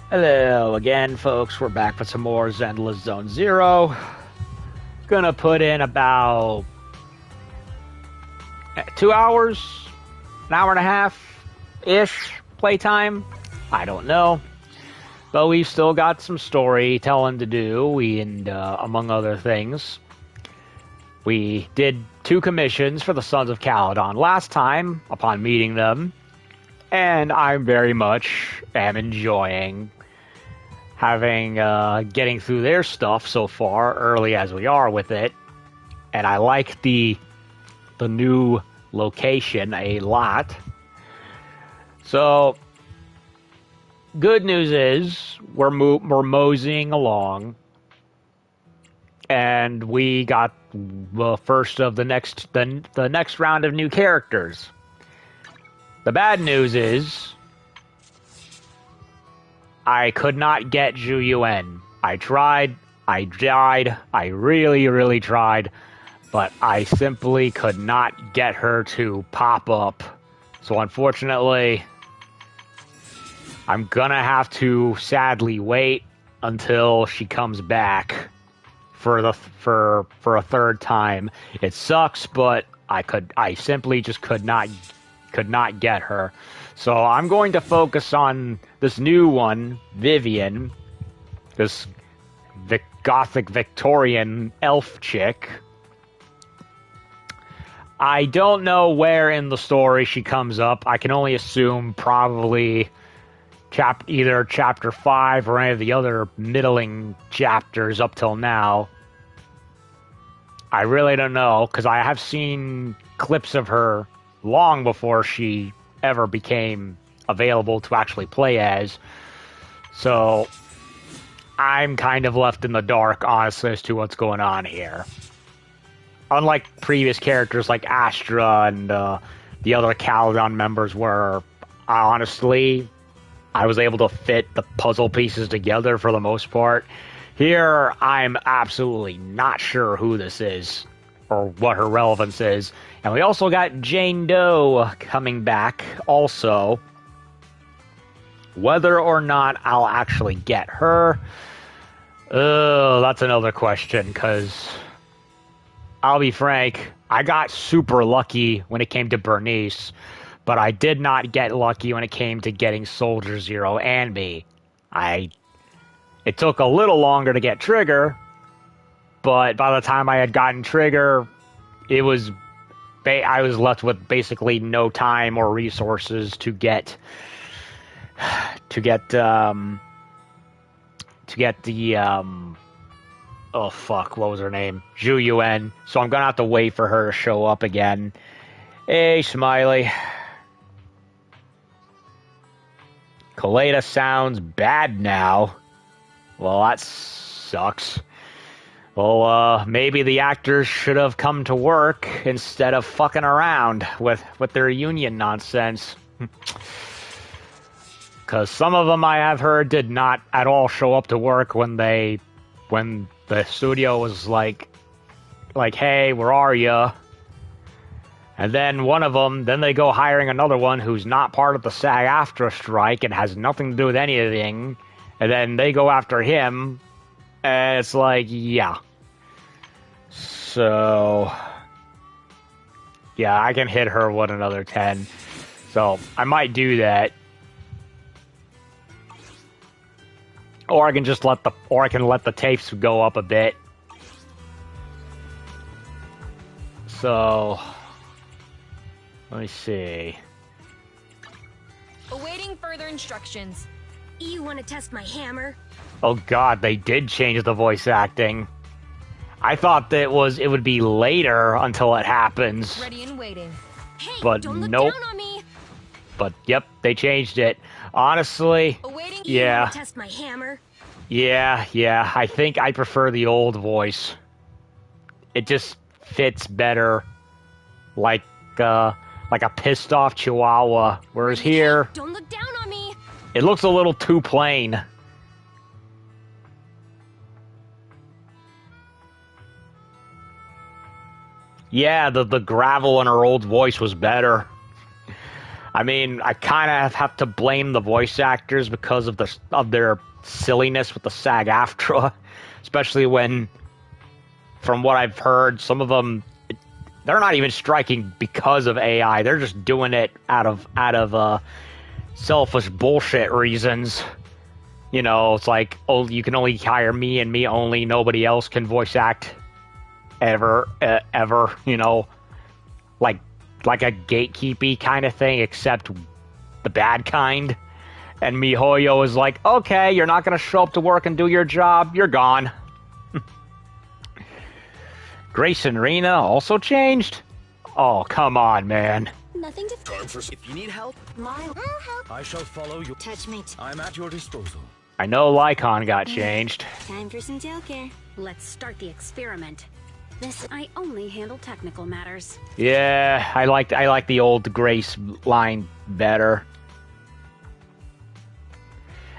Hello again, folks. We're back for some more Zenless Zone Zero. Gonna put in about 2 hours, an hour and a half ish playtime. I don't know, but we've still got some storytelling to do. And among other things, we did 2 commissions for the Sons of Caledon last time upon meeting them, and I very much am enjoying having getting through their stuff so far, early as we are with it. And I like the new location a lot. So good news is we're moseying along, and we got the first of the next round of new characters. The bad news is I could not get Zhu Yuan. I tried, I died, I really, really tried, but I simply could not get her to pop up. So unfortunately, I'm gonna have to sadly wait until she comes back for a third time. It sucks, but I simply just could not get her. So I'm going to focus on this new one, Vivian, this gothic Victorian elf chick. I don't know where in the story she comes up. I can only assume probably either chapter 5 or any of the other middling chapters up till now. I really don't know, because I have seen clips of her long before she ever became available to actually play as. So I'm kind of left in the dark, honestly, as to what's going on here. Unlike previous characters like Astra and the other Caledon members, where honestly I was able to fit the puzzle pieces together for the most part, here I'm absolutely not sure who this is or what her relevance is. And we also got Jane Doe coming back also. Whether or not I'll actually get her, that's another question, because I'll be frank, I got super lucky when it came to Bernice, but I did not get lucky when it came to getting Soldier Zero and me. It took a little longer to get Trigger, but by the time I had gotten Trigger, I was left with basically no time or resources to get the oh fuck, what was her name? Zhu Yuan. So I'm gonna have to wait for her to show up again. Hey, Smiley. Kaleda sounds bad now. Well, that sucks. Well, maybe the actors should have come to work instead of fucking around with their union nonsense. Because some of them, I have heard, did not at all show up to work when the studio was like, hey, where are ya? And then one of them, then they go hiring another one who's not part of the SAG-AFTRA strike and has nothing to do with anything, and then they go after him, and it's like, yeah. So, yeah, I can hit her with another 10. So, I might do that. Or I can just let the tapes go up a bit. So, let me see. Awaiting further instructions. You want to test my hammer? Oh god, they did change the voice acting. I thought that it would be later until it happens. Ready and waiting. Hey, But don't look nope. down on me. But yep, they changed it. Honestly, Awaiting. yeah. You want to test my hammer? Yeah, I think I prefer the old voice. It just fits better, like a pissed off Chihuahua. Whereas here, Don't look down on me. it looks a little too plain. Yeah, the gravel in her old voice was better. I mean, I kind of have to blame the voice actors because of their silliness with the SAG-AFTRA, especially when, from what I've heard, some of them, they're not even striking because of AI. They're just doing it out of selfish bullshit reasons. You know, it's like, oh, you can only hire me and me only. Nobody else can voice act ever. You know, like a gatekeepy kind of thing, except the bad kind. And MiHoYo is like, okay, you're not going to show up to work and do your job. You're gone. Grace and Rena also changed? Oh, come on, man. Nothing to Time for... If you need help, I'll help. I shall follow you. Touch me. I'm at your disposal. I know Lycon got changed. Time for some jail care. Let's start the experiment. I only handle technical matters. Yeah, I like the old Grace line better.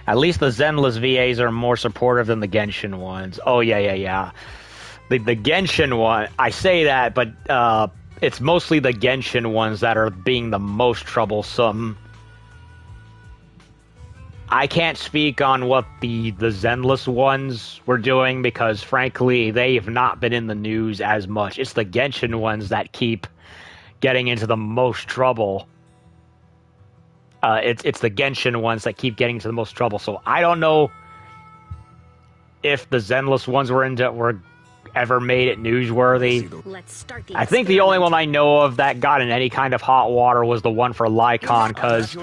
At least the Zenless VAs are more supportive than the Genshin ones. Oh, yeah. The Genshin one, I say that, but it's mostly the Genshin ones that are being the most troublesome. I can't speak on what the Zenless ones were doing because, frankly, they have not been in the news as much. It's the Genshin ones that keep getting into the most trouble. It's the Genshin ones that keep getting into the most trouble. So I don't know if the Zenless ones were ever made it newsworthy. Let's start the I think the only one I know of that got in any kind of hot water was the one for Lycon, because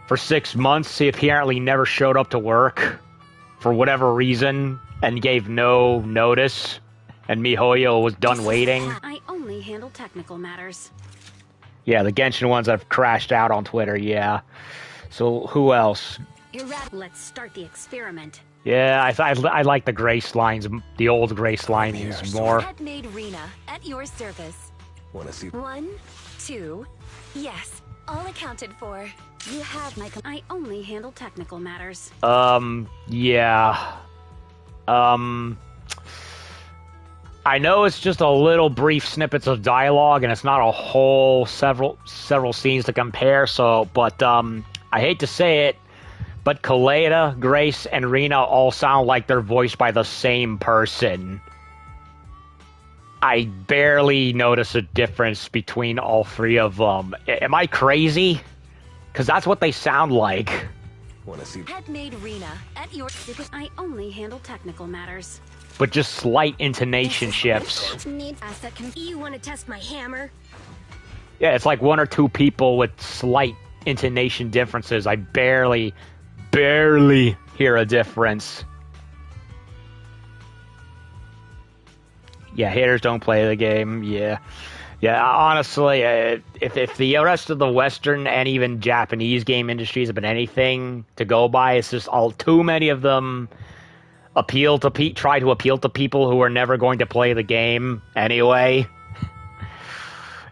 for 6 months he apparently never showed up to work for whatever reason and gave no notice, and MiHoYo was done waiting. I only handle technical matters. Yeah, the Genshin ones have crashed out on Twitter, yeah. So who else? Let's start the experiment. Yeah, I like the Grace lines, the old Grace lines more. Handmade Rena, at your service. Wanna see? 1, 2, yes, all accounted for. You have my. I only handle technical matters. Yeah. I know it's just a little brief snippets of dialogue, and it's not a whole several scenes to compare. So, but I hate to say it, but Kaleda, Grace, and Rena all sound like they're voiced by the same person. I barely notice a difference between all three of them. Am I crazy? Because that's what they sound like. Wanna see? Handmade Rena, at your. I only handle technical matters. But just slight intonation shifts. You want to test my hammer? Yeah, it's like one or two people with slight intonation differences. I barely hear a difference. Yeah, haters don't play the game. Yeah, honestly, if the rest of the Western and even Japanese game industries have been anything to go by, it's just all too many of them try to appeal to people who are never going to play the game anyway.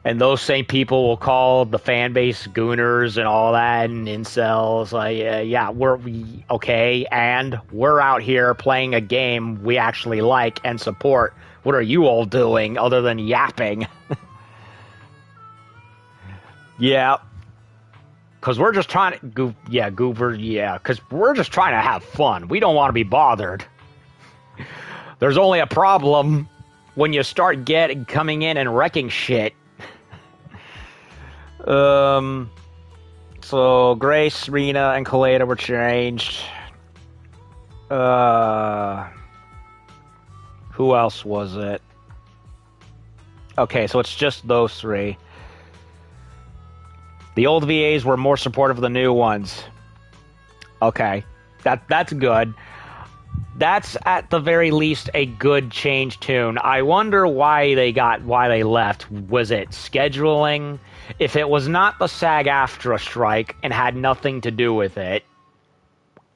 And those same people will call the fan base gooners and all that and incels. Like, yeah, we're out here playing a game we actually like and support. What are you all doing other than yapping? Yeah. Because we're just trying to... because we're just trying to have fun. We don't want to be bothered. There's only a problem when you start coming in and wrecking shit. So Grace, Rena, and Kaleda were changed. Who else was it? Okay, so it's just those three. The old VAs were more supportive of the new ones. Okay, that's good. That's at the very least a good change tune. I wonder why they left. Was it scheduling? If it was not the SAG-AFTRA strike and had nothing to do with it,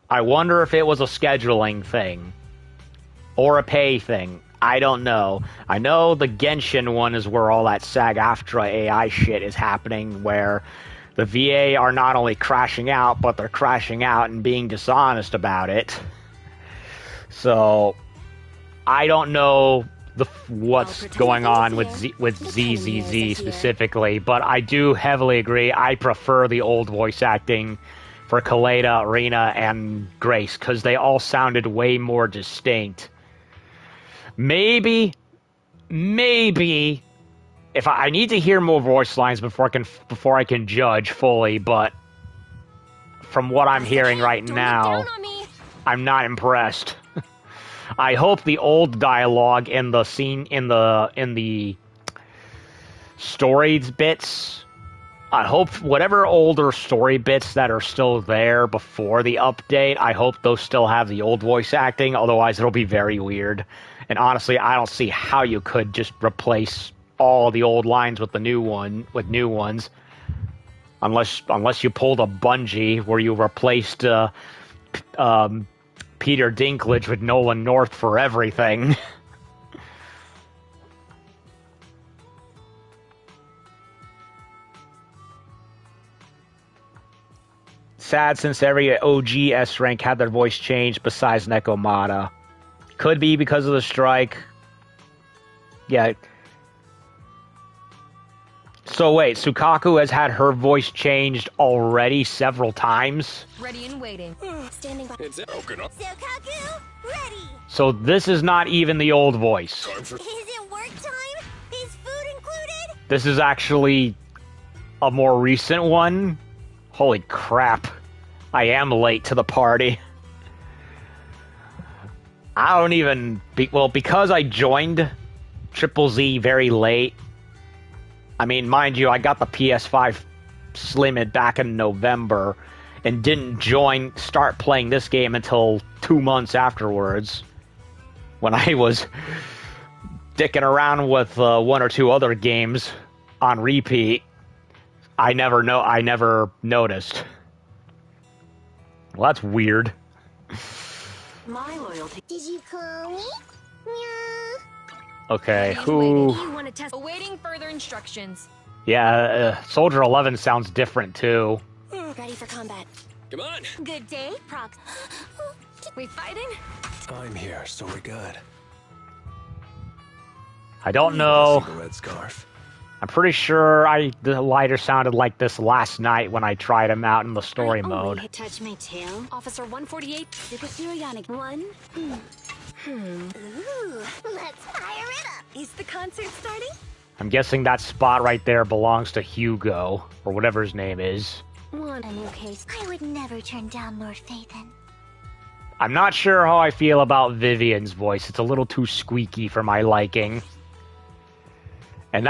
I wonder if it was a scheduling thing or a pay thing. I don't know. I know the Genshin one is where all that SAG-AFTRA AI shit is happening, where the VA are not only crashing out, but they're crashing out and being dishonest about it. So, I don't know what's going on with ZZZ specifically, but I do heavily agree. I prefer the old voice acting for Kaleda, Rena, and Grace, because they all sounded way more distinct. Maybe, if I need to hear more voice lines before I can judge fully, but from what I'm hearing right now, I'm not impressed. I hope the old dialogue in the story bits, I hope whatever older story bits that are still there before the update, I hope those still have the old voice acting, otherwise it'll be very weird. And honestly, I don't see how you could just replace all the old lines with new ones, unless you pulled a Bungie where you replaced Peter Dinklage with Nolan North for everything. Sad since every OG S rank had their voice changed besides Nekomata. Could be because of the strike. Yeah. So wait, Sukaku has had her voice changed already several times? Ready and waiting. Standing by. It's broken up. Sokaku, ready. So this is not even the old voice. Is it work time? Is food included? This is actually a more recent one. Holy crap. I am late to the party. I don't even... because I joined Triple Z very late. I mean, mind you, I got the PS5 Slim back in November and didn't start playing this game until 2 months afterwards, when I was dicking around with 1 or 2 other games on repeat. I never noticed. Well, that's weird. My loyalty. Did you call me? Okay, who... You want to test? Awaiting further instructions. Yeah, Soldier 11 sounds different, too. Ready for combat. Come on. Good day, Prox. We fighting? I'm here, so we're good. I don't know. See the red scarf. I'm pretty sure the lighter sounded like this last night when I tried him out in the story mode. Touch my tail. Officer 148. One. Ooh, let's fire it up. Is the concert starting? I'm guessing that spot right there belongs to Hugo, or whatever his name is. One. A new case. I would never turn down Lord Phaethon. I'm not sure how I feel about Vivian's voice. It's a little too squeaky for my liking. And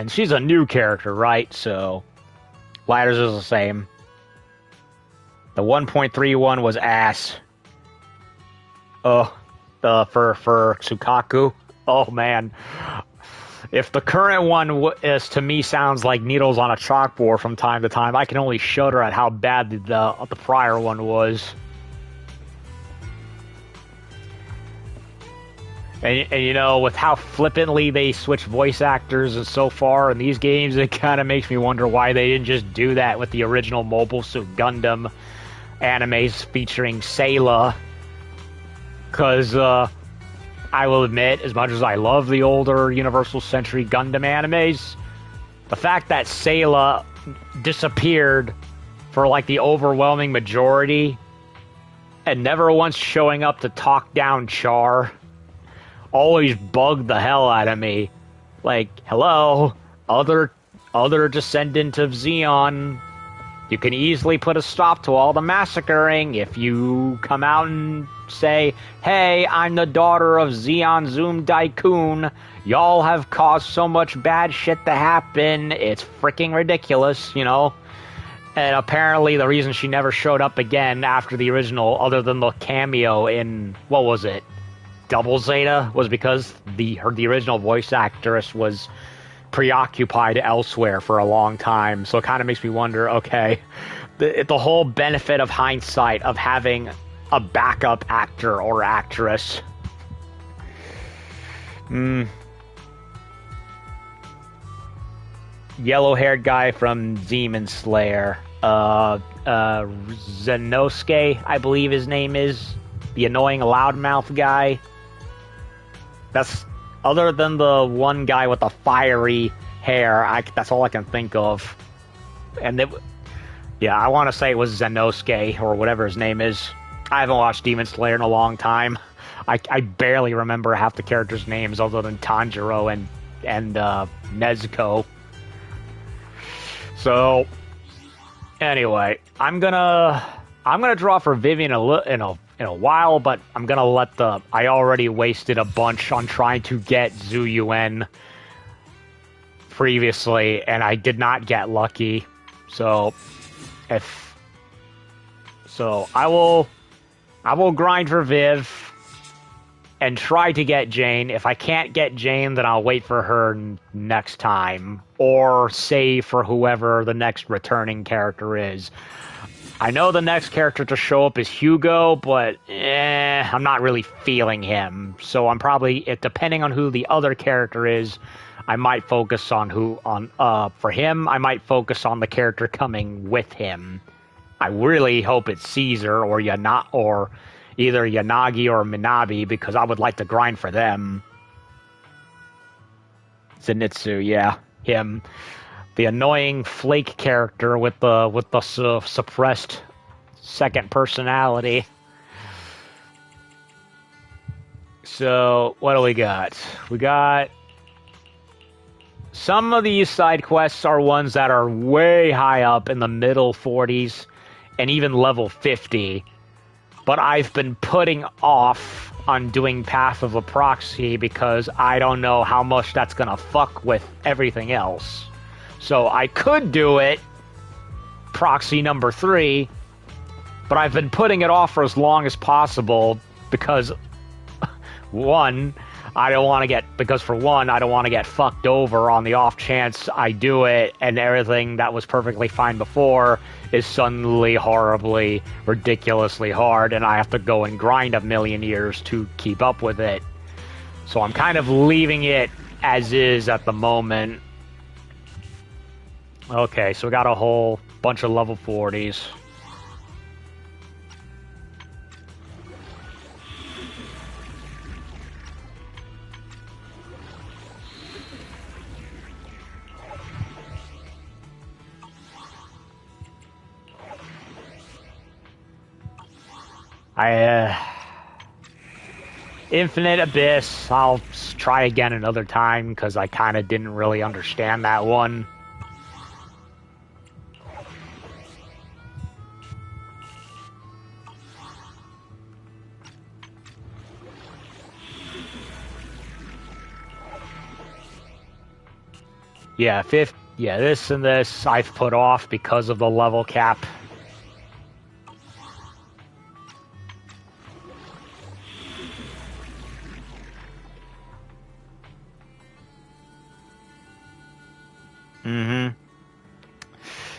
she's a new character, right? So, Ladders is the same. The 1.31 was ass. For Sukaku. Oh man. If the current one to me sounds like needles on a chalkboard from time to time, I can only shudder at how bad the prior one was. And you know, with how flippantly they switch voice actors and so far in these games, it kind of makes me wonder why they didn't just do that with the original Mobile Suit Gundam animes featuring Sayla. Because, I will admit, as much as I love the older Universal Century Gundam animes, the fact that Sayla disappeared for like the overwhelming majority and never once showing up to talk down Char always bugged the hell out of me. Like, hello, other descendant of Zeon, you can easily put a stop to all the massacring if you come out and say, hey, I'm the daughter of Zeon Zoom Daikun. Y'all have caused so much bad shit to happen. It's freaking ridiculous, you know? And apparently the reason she never showed up again after the original, other than the cameo in, what was it? Double Zeta, was because the original voice actress was preoccupied elsewhere for a long time. So it kind of makes me wonder, okay, the whole benefit of hindsight of having a backup actor or actress. Yellow-haired guy from Demon Slayer. Zenosuke, I believe his name is. The annoying loudmouth guy. That's other than the one guy with the fiery hair, that's all I can think of. And yeah, I want to say it was Zenosuke, or whatever his name is. I haven't watched Demon Slayer in a long time. I barely remember half the characters' names other than Tanjiro and Nezuko. So, anyway, I'm gonna draw for Vivian in a while, but I'm gonna let I already wasted a bunch on trying to get Zhu Yuan previously, and I did not get lucky. So, I will grind for Viv and try to get Jane. If I can't get Jane, then I'll wait for her next time, or save for whoever the next returning character is. I know the next character to show up is Hugo, but I'm not really feeling him. So I'm probably, depending on who the other character is, I might focus on for him, I might focus on the character coming with him. I really hope it's Caesar or either Yanagi or Minabe, because I would like to grind for them. Zenitsu, yeah, him. The annoying flake character with the suppressed second personality. So, what do we got? We got... Some of these side quests are ones that are way high up in the middle 40s and even level 50. But I've been putting off on doing Path of the Proxy because I don't know how much that's gonna fuck with everything else. So I could do it, Proxy number 3, but I've been putting it off for as long as possible because, one, I don't want to get fucked over on the off chance I do it and everything that was perfectly fine before is suddenly horribly, ridiculously hard, and I have to go and grind a million years to keep up with it. So I'm kind of leaving it as is at the moment. Okay, so we got a whole bunch of level 40s. Infinite Abyss, I'll try again another time, because I kind of didn't really understand that one. Yeah, this and this I've put off because of the level cap.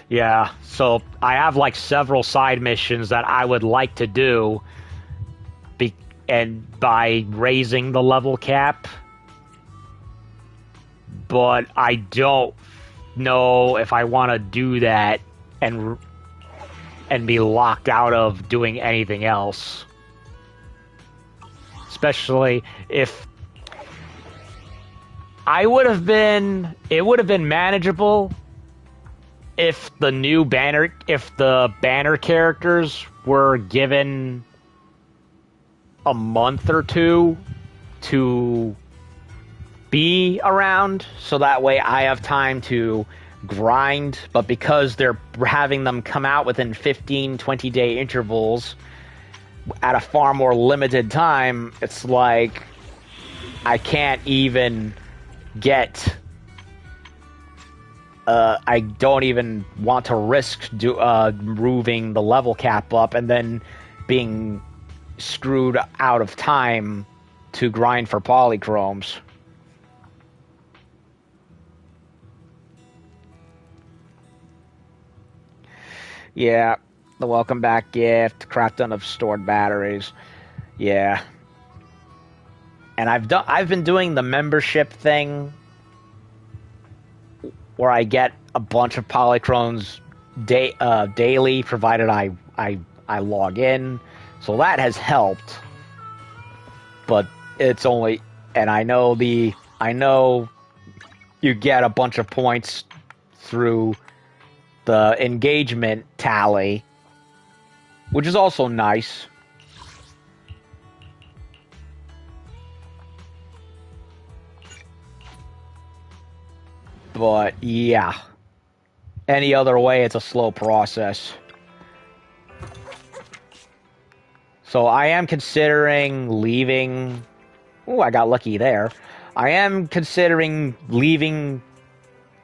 Yeah, so I have like several side missions that I would like to do, and by raising the level cap, but I don't know if I want to do that and be locked out of doing anything else. Especially if it would have been manageable if the banner characters were given a month or two to be around, so that way I have time to grind, but because they're having them come out within 15-20 day intervals at a far more limited time, it's like I can't even get I don't even want to risk moving the level cap up and then being screwed out of time to grind for polychromes. Yeah, the welcome back gift, crap ton of stored batteries. Yeah. And I've been doing the membership thing where I get a bunch of polychromes daily, provided I log in. So that has helped. But it's only And I know you get a bunch of points through the engagement tally, which is also nice. But yeah, any other way, it's a slow process. So I am considering leaving. Ooh, I got lucky there. I am considering leaving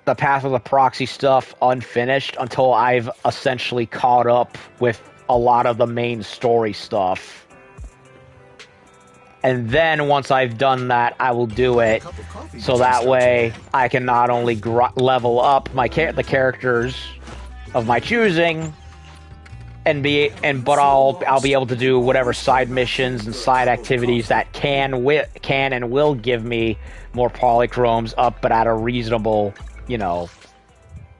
the Path of the Proxy stuff unfinished until I've essentially caught up with a lot of the main story stuff. And then once I've done that, I will do it, so that way I can not only level up the characters of my choosing, but I'll be able to do whatever side missions and side activities that can and will give me more polychromes up, but at a reasonable,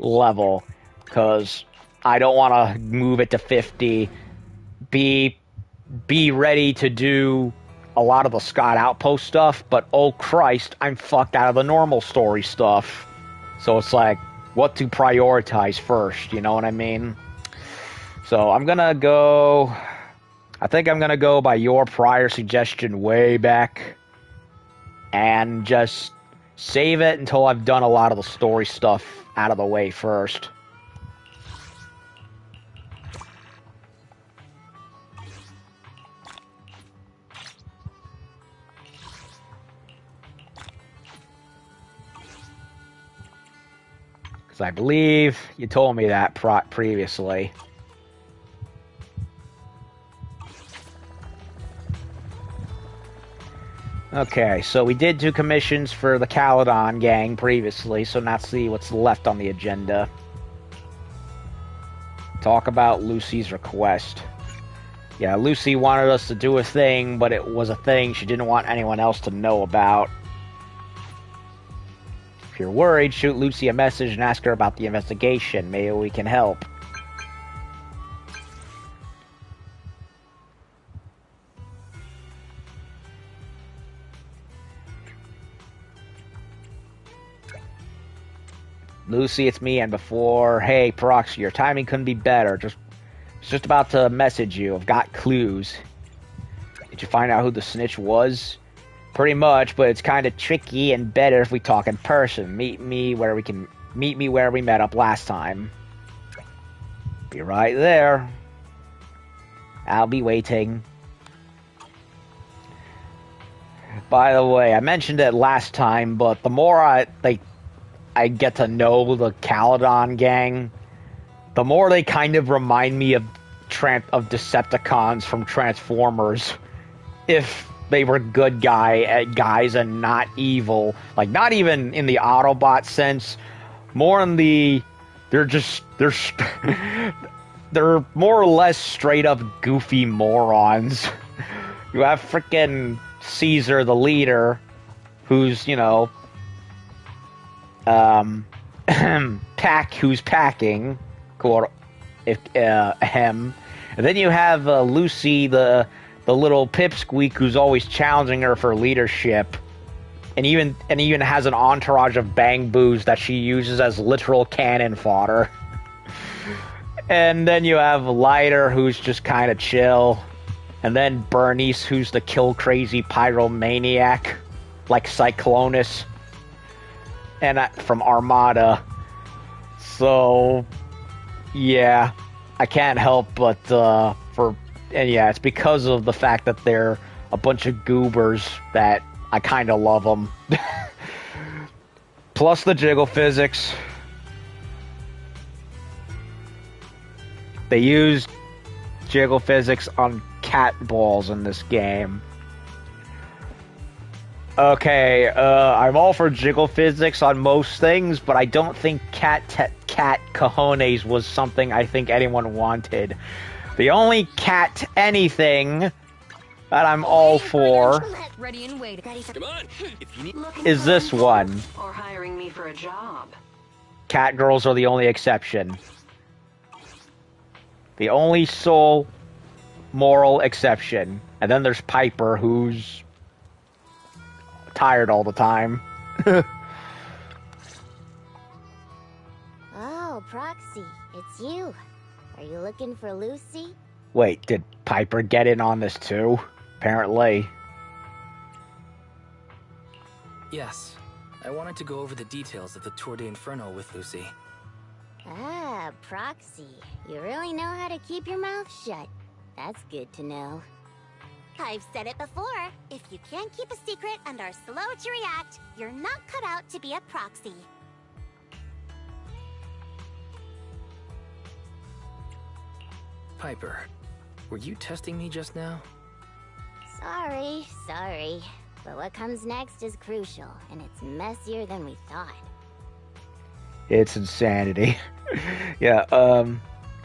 level, because I don't want to move it to 50. Be ready to do a lot of the Scott Outpost stuff, but oh Christ, I'm fucked out of the normal story stuff. So it's like, what to prioritize first, you know what I mean? So I think I'm gonna go by your prior suggestion way back, and just save it until I've done a lot of the story stuff out of the way first. Because I believe you told me that previously. Okay, so we did 2 commissions for the Caledon gang previously, so now let's see what's left on the agenda. Talk about Lucy's request. Yeah, Lucy wanted us to do a thing, but it was a thing she didn't want anyone else to know about. If you're worried, shoot Lucy a message and ask her about the investigation. Maybe we can help. Lucy, it's me, and before, hey, Proxy, your timing couldn't be better. Just about to message you. I've got clues. Did you find out who the snitch was? Pretty much, but it's kind of tricky and better if we talk in person. Meet me where we met up last time. Be right there. I'll be waiting. By the way, I mentioned it last time, but the more I get to know the Caledon gang, the more they kind of remind me of Decepticons from Transformers. If they were good guys and not evil. Like, not even in the Autobot sense, more in the... They're more or less straight up goofy morons. You have frickin' Caesar, the leader, who's, who's packing, and then you have Lucy, the little pipsqueak who's always challenging her for leadership, and even has an entourage of bang boos that she uses as literal cannon fodder. And then you have Lighter, who's just kind of chill, and then Bernice, who's the kill crazy pyromaniac, like Cyclonus, and from Armada. So yeah, I can't help but it's because of the fact that they're a bunch of goobers that I kind of love them. Plus the jiggle physics. They use jiggle physics on cat balls in this game. Okay, I'm all for jiggle physics on most things, but I don't think cat cojones was something I think anyone wanted. The only cat anything that I'm all for is this one. Or hiring me for a job. Cat girls are the only exception. The only sole moral exception. And then there's Piper, who's tired all the time. Oh, Proxy, it's you. Are you looking for Lucy? Wait, did Piper get in on this too? Apparently. Yes. I wanted to go over the details of the Tour de Inferno with Lucy. Ah, Proxy. You really know how to keep your mouth shut. That's good to know. I've said it before. If you can't keep a secret and are slow to react, you're not cut out to be a proxy. Piper, were you testing me just now? Sorry. But what comes next is crucial, and it's messier than we thought. It's insanity. Yeah,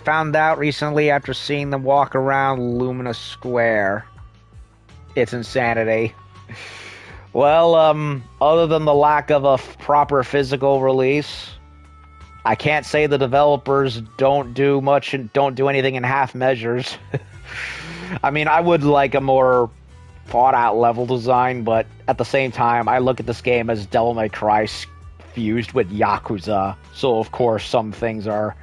found out recently after seeing them walk around Lumina Square. It's insanity. Well, other than the lack of a proper physical release, I can't say the developers don't do much and don't do anything in half measures. I mean, I would like a more thought out level design, but at the same time, I look at this game as Devil May Cry fused with Yakuza, so of course some things are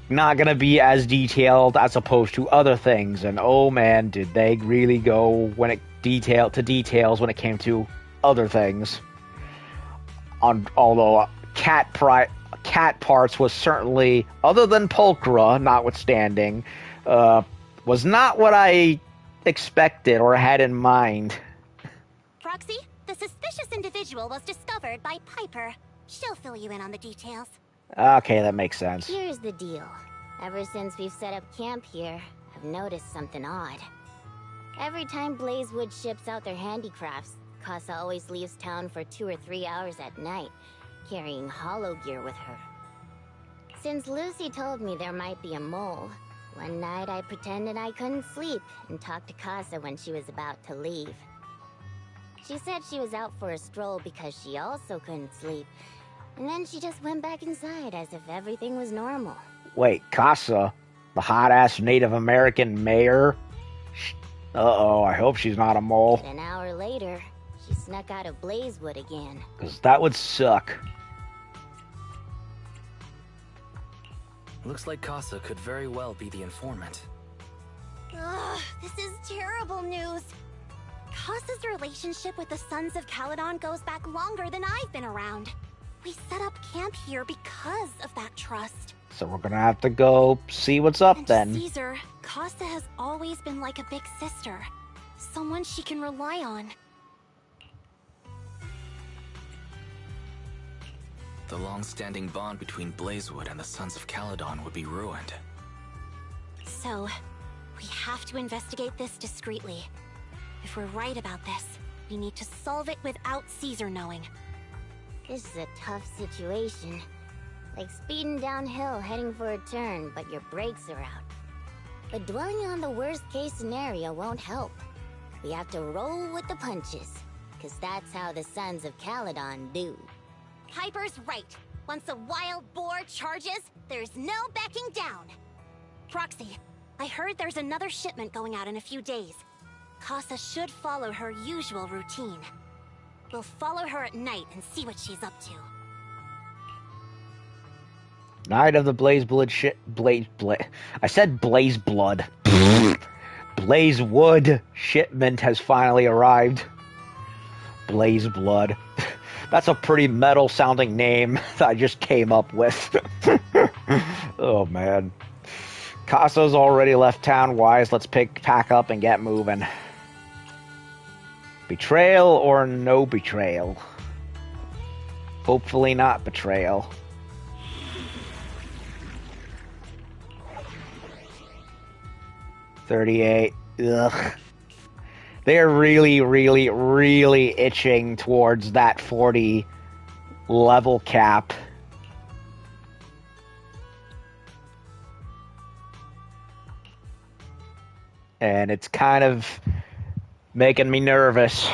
not gonna be as detailed as opposed to other things, and oh man, did they really go when it details when it came to other things. Although cat parts was certainly, other than Pulchra notwithstanding, was not what I expected or had in mind. Proxy, the suspicious individual was discovered by Piper. She'll fill you in on the details. Okay, that makes sense. Here's the deal. Ever since we've set up camp here, I've noticed something odd. Every time Blazewood ships out their handicrafts, Casa always leaves town for 2 or 3 hours at night, carrying hollow gear with her. Since Lucy told me there might be a mole, one night I pretended I couldn't sleep and talked to Casa when she was about to leave. She said she was out for a stroll because she also couldn't sleep, and then she just went back inside as if everything was normal. Wait, Casa, the hot-ass Native American mayor? Uh-oh, I hope she's not a mole. But an hour later, she snuck out of Blazewood again. Because that would suck. Looks like Casa could very well be the informant. Ugh, this is terrible news. Casa's relationship with the Sons of Caledon goes back longer than I've been around. We set up camp here because of that trust. So we're gonna have to go see what's up And then. Caesar, Casa has always been like a big sister. Someone she can rely on. The long-standing bond between Blazewood and the Sons of Caledon would be ruined. So, we have to investigate this discreetly. If we're right about this, we need to solve it without Caesar knowing. This is a tough situation. Like speeding downhill heading for a turn, but your brakes are out. But dwelling on the worst-case scenario won't help. We have to roll with the punches, because that's how the Sons of Caledon do. Piper's right. Once a wild boar charges, there's no backing down. Proxy, I heard there's another shipment going out in a few days. Casa should follow her usual routine. We'll follow her at night and see what she's up to. Night of the Blazeblood I said Blazeblood. Blazewood shipment has finally arrived. Blazeblood. That's a pretty metal sounding name that I just came up with. Oh man. Casa's already left town. Wise, let's pack up and get moving. Betrayal or no betrayal? Hopefully not betrayal. $38. Ugh. They're really, really, really itching towards that 40 level cap. And it's kind of making me nervous.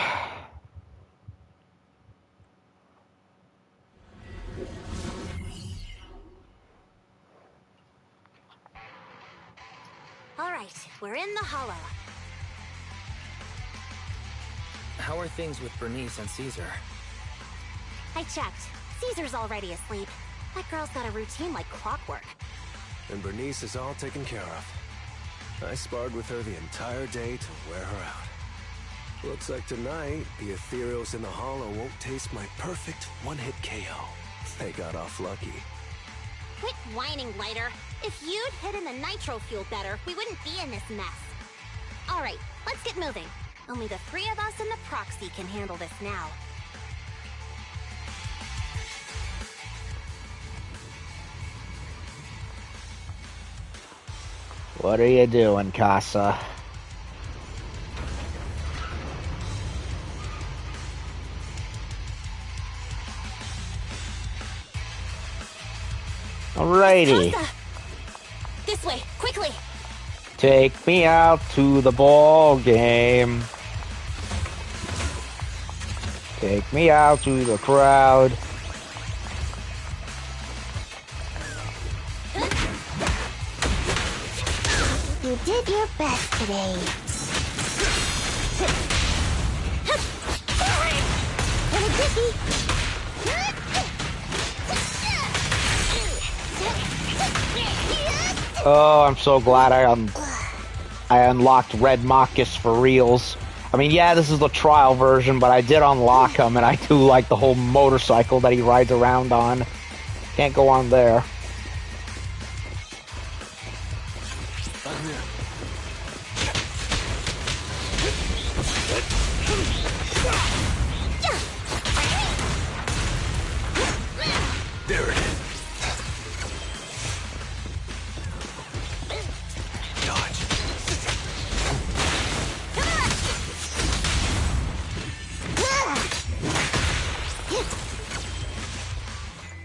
All right, we're in the hollow. how are things with Bernice and Caesar? I checked. Caesar's already asleep. That girl's got a routine like clockwork. And Bernice is all taken care of. I sparred with her the entire day to wear her out. Looks like tonight, the ethereals in the hollow won't taste my perfect one-hit KO. They got off lucky. Quit whining, Lighter. If you'd hidden the nitro fuel better, we wouldn't be in this mess. Alright, let's get moving. Only the three of us and the proxy can handle this now. What are you doing, Casa? Alrighty. Casa! This way, quickly! Take me out to the ball game. Take me out to the crowd. You did your best today. Oh, I'm so glad I unlocked Red Marcus for reals. I mean, yeah, this is the trial version, but I did unlock him, and I do like the whole motorcycle that he rides around on. Can't go on there. There it is. Dodge.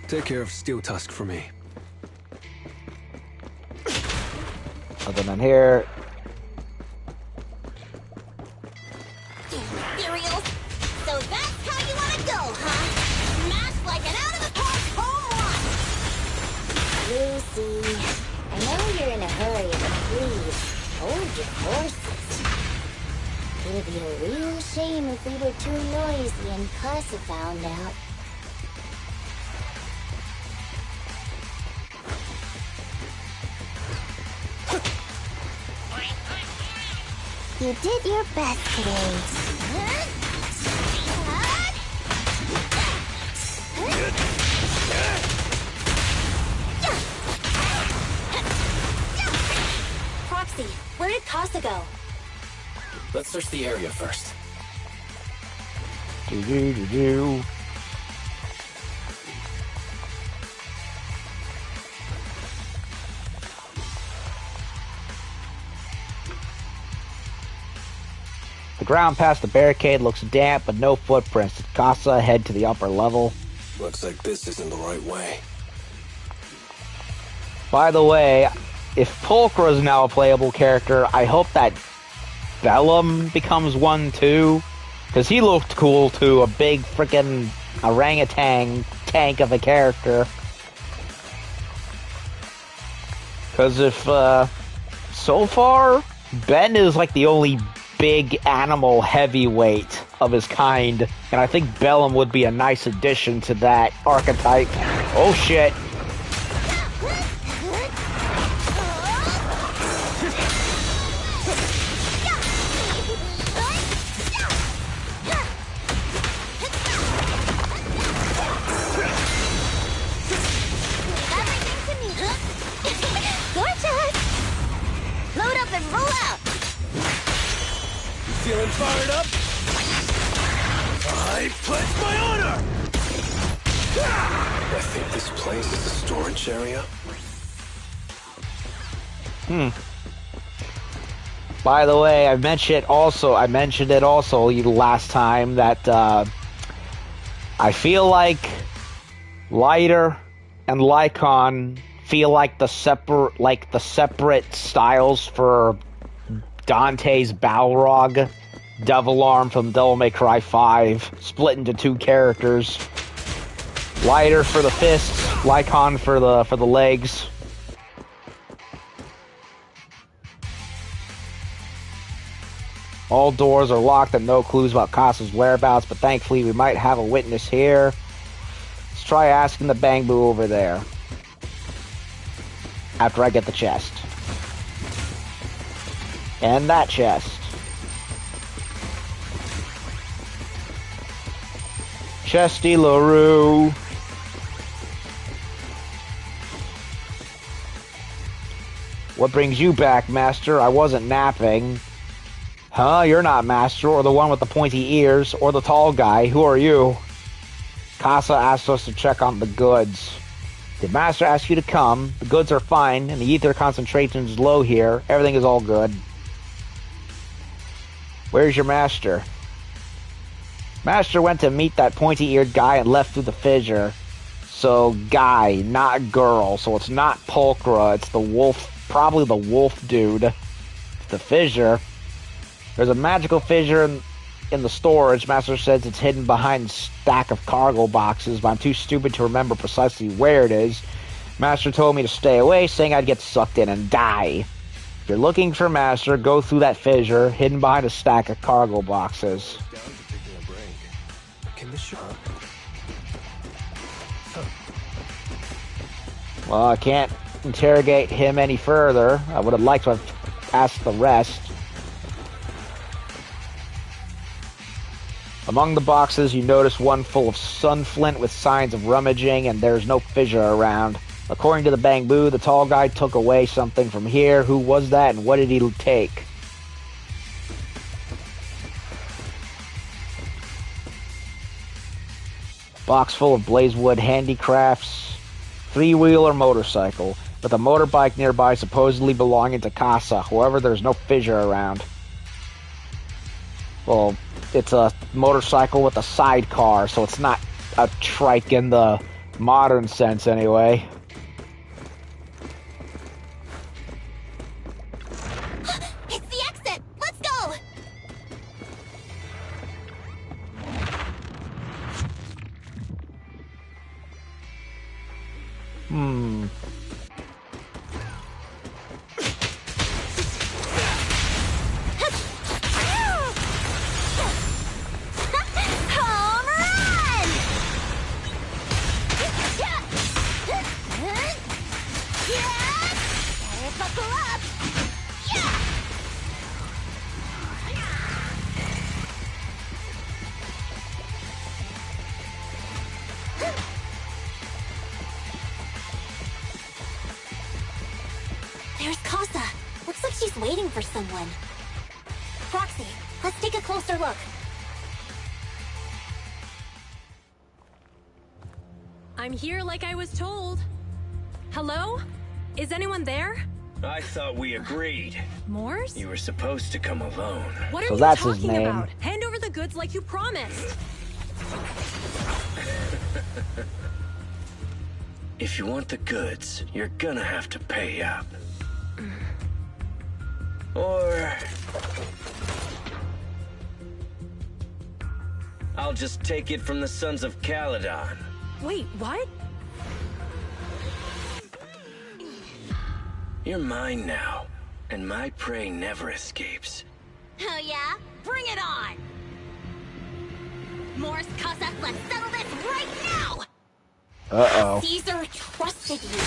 Take care of Steel Tusk for me. Nothing in here. Cereals? So that's how you want to go, huh? Smash like an out-of-the-park home run! Lucy, I know you're in a hurry, but please, hold your horses. It would be a real shame if we were too noisy and Casa found out. You did your best today. Proxy, where did Casa go? Let's search the area first. Do-do-do-do. The ground past the barricade looks damp, but no footprints. Did Casa head to the upper level? Looks like this isn't the right way. By the way, if Pulchra is now a playable character, I hope that Bellum becomes one too. Because he looked cool too, a big freaking orangutan tank of a character. Because if, so far, Ben is like the only big animal heavyweight of his kind, and I think Bellum would be a nice addition to that archetype. Oh shit. Feeling fired up? I pledge my honor! I think this place is a storage area. By the way, I mentioned it also last time that I feel like Lighter and Lycon feel like the separate styles for Dante's Balrog, Devil Arm from Devil May Cry 5, split into two characters. Lighter for the fists, Lycon for the legs. All doors are locked and no clues about Kasa's whereabouts, but thankfully we might have a witness here. Let's try asking the Bangbu over there. After I get the chest. And that chest. Chesty LaRue. What brings you back, Master? I wasn't napping. Huh? You're not Master, or the one with the pointy ears, or the tall guy. Who are you? Casa asked us to check on the goods. Did Master ask you to come? The goods are fine, and the ether concentration is low here. Everything is all good. Where's your Master? Master went to meet that pointy-eared guy and left through the fissure. So, guy, not girl. So it's not Pulchra, it's the wolf. Probably the wolf dude. The fissure. There's a magical fissure in the storage. Master says it's hidden behind a stack of cargo boxes, but I'm too stupid to remember precisely where it is. Master told me to stay away, saying I'd get sucked in and die. If you're looking for Master, go through that fissure, hidden behind a stack of cargo boxes. Down to taking a break. Can this shop? Well, I can't interrogate him any further. I would have liked to have asked the rest. Among the boxes, you notice one full of sunflint with signs of rummaging, and there's no fissure around. According to the Bangbu, the tall guy took away something from here. Who was that, and what did he take? Box full of Blazewood handicrafts. Three-wheeler motorcycle, with a motorbike nearby supposedly belonging to Casa. However, there's no fissure around. Well, it's a motorcycle with a sidecar, so it's not a trike in the modern sense anyway. It's the exit! Let's go! Home run! Better buckle up! There's Casa. Looks like she's waiting for someone. Proxy, let's take a closer look. I'm here like I was told. Hello? Is anyone there? I thought we agreed. Morse? You were supposed to come alone. What are So you that's his talking name. about? Hand over the goods like you promised. If you want the goods, you're gonna have to pay up. Or... I'll just take it from the Sons of Caledon. Wait, what? You're mine now, and my prey never escapes. Oh yeah? Bring it on! Morse, Casa, let's settle this right now! Uh-oh. Caesar trusted you.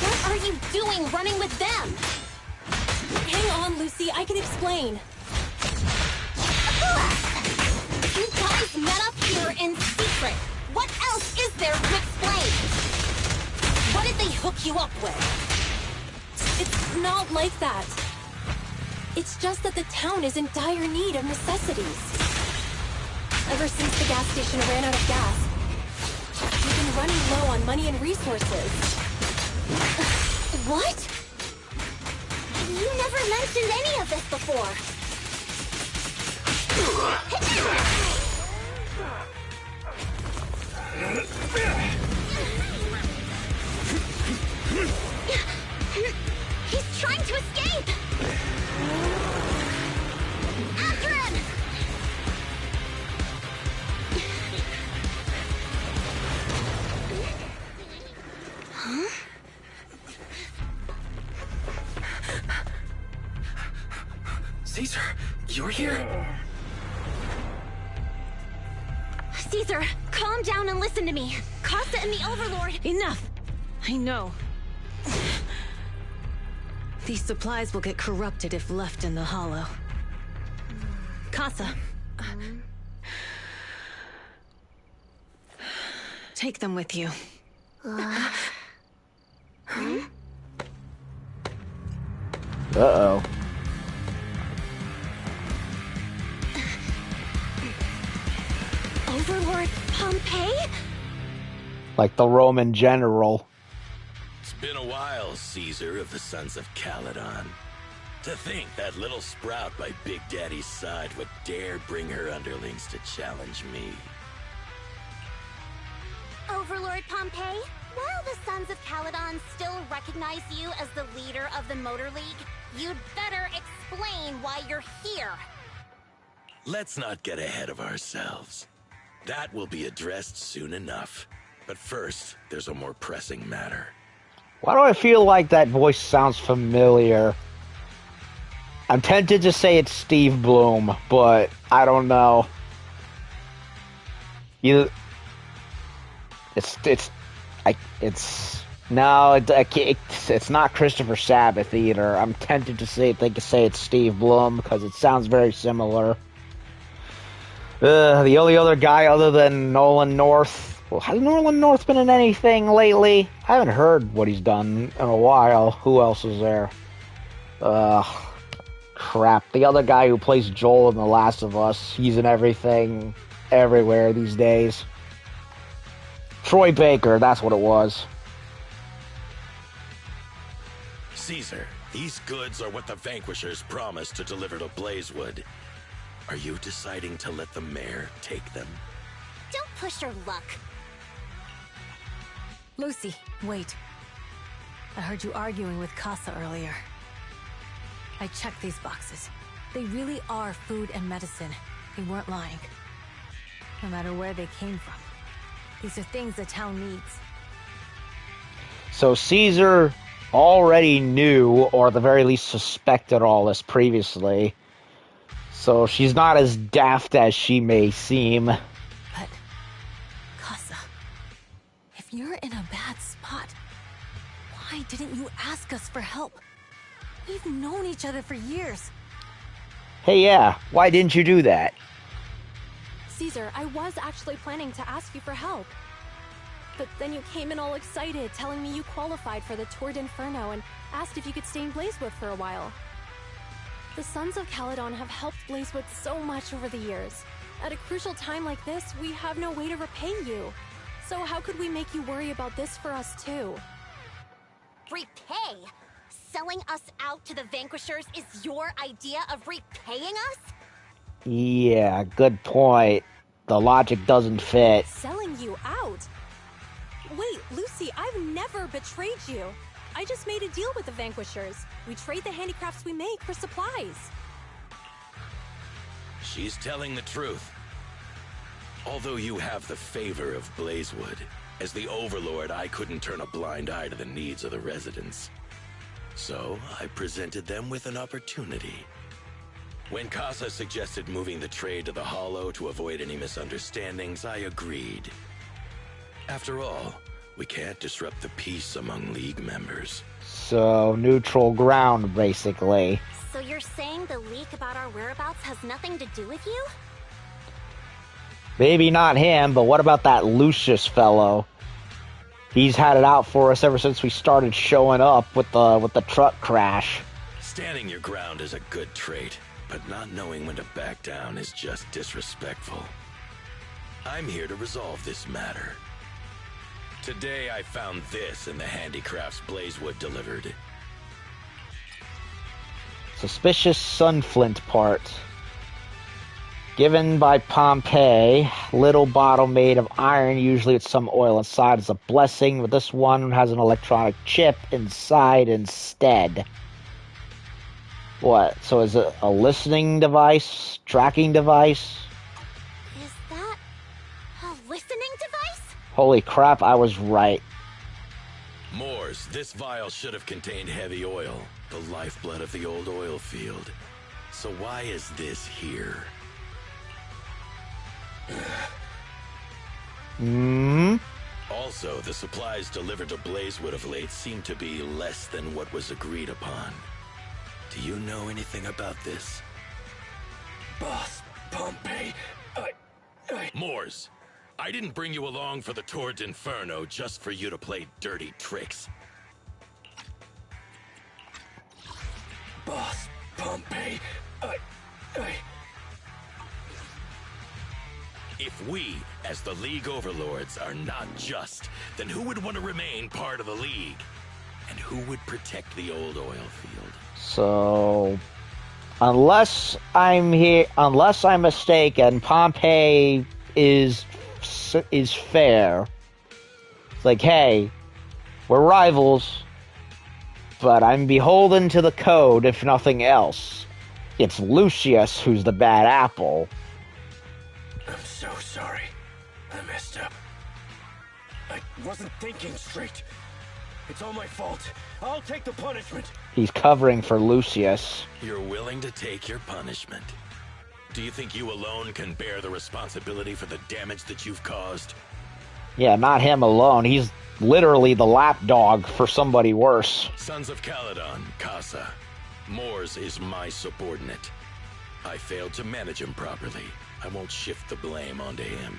What are you doing running with them? Hang on, Lucy, I can explain. You guys met up here in secret. What else is there to explain? What did they hook you up with? It's not like that. It's just that the town is in dire need of necessities. Ever since the gas station ran out of gas, we've been running low on money and resources. What? You never mentioned any of this before. He's trying to escape! After him! Huh? Caesar, You're here? Caesar, calm down and listen to me. Costa and the Overlord... Enough! I know. These supplies will get corrupted if left in the hollow. Casa. Take them with you. Uh-oh. Overlord Pompeii? Like the Roman general. It's been a while, Caesar of the Sons of Caledon. To think that little sprout by Big Daddy's side would dare bring her underlings to challenge me. Overlord Pompeii, while the Sons of Caledon still recognize you as the leader of the Motor League, you'd better explain why you're here. Let's not get ahead of ourselves. That will be addressed soon enough. But first, there's a more pressing matter. Why do I feel like that voice sounds familiar? I'm tempted to say it's Steve Bloom, but I don't know. It's not Christopher Sabbath either. I'm tempted to say it's Steve Bloom because it sounds very similar. The only other guy other than Nolan North. Well, has Nolan North been in anything lately? I haven't heard what he's done in a while. Who else is there? Crap. The other guy who plays Joel in The Last of Us. He's in everything, everywhere these days. Troy Baker, that's what it was. Caesar, these goods are what the Vanquishers promised to deliver to Blazewood. Are you deciding to let the mayor take them? Don't push your luck. Lucy, wait. I heard you arguing with Casa earlier. I checked these boxes. They really are food and medicine. They weren't lying. No matter where they came from. These are things the town needs. So Caesar already knew, or at the very least suspected all this previously. So she's not as daft as she may seem. But, Casa, if you're in a bad spot, why didn't you ask us for help? We've known each other for years. Hey, yeah, why didn't you do that? Caesar, I was actually planning to ask you for help. But then you came in all excited, telling me you qualified for the Tour d'Inferno and asked if you could stay in Blazewood for a while. The Sons of Caledon have helped Blazewood so much over the years. At a crucial time like this, we have no way to repay you. So how could we make you worry about this for us too? Repay? Selling us out to the Vanquishers is your idea of repaying us? Yeah, good point. The logic doesn't fit. Selling you out? Wait, Lucy, I've never betrayed you. I just made a deal with the Vanquishers. We trade the handicrafts we make for supplies. She's telling the truth. Although you have the favor of Blazewood, as the Overlord, I couldn't turn a blind eye to the needs of the residents. So, I presented them with an opportunity. When Casa suggested moving the trade to the Hollow to avoid any misunderstandings, I agreed. After all, we can't disrupt the peace among League members. So, neutral ground, basically. So you're saying the leak about our whereabouts has nothing to do with you? Maybe not him, but what about that Lucius fellow? He's had it out for us ever since we started showing up with the truck crash. Standing your ground is a good trait, but not knowing when to back down is just disrespectful. I'm here to resolve this matter. Today I found this in the handicrafts Blazewood delivered. Suspicious sunflint part. Given by Pompeii, little bottle made of iron, usually with some oil inside, is a blessing, but this one has an electronic chip inside instead. What? So is it a listening device? Tracking device? Is that a listening device? Holy crap, I was right. Moors, this vial should have contained heavy oil, the lifeblood of the old oil field. So why is this here? Also, the supplies delivered to Blazewood of late seem to be less than what was agreed upon. Do you know anything about this? Boss, Pompey, Moors, I didn't bring you along for the Tour d'Inferno just for you to play dirty tricks. Boss, Pompey, If we, as the League Overlords, are not just, then who would want to remain part of the League? And who would protect the old oil field? So, unless I'm mistaken, Pompey is fair. It's like, hey, we're rivals, but I'm beholden to the code, if nothing else. It's Lucius who's the bad apple. I'm so sorry. I messed up. I wasn't thinking straight. It's all my fault. I'll take the punishment. He's covering for Lucius. You're willing to take your punishment. Do you think you alone can bear the responsibility for the damage that you've caused? Yeah, not him alone. He's literally the lapdog for somebody worse. Sons of Caledon, Casa. Moors is my subordinate. I failed to manage him properly. I won't shift the blame onto him.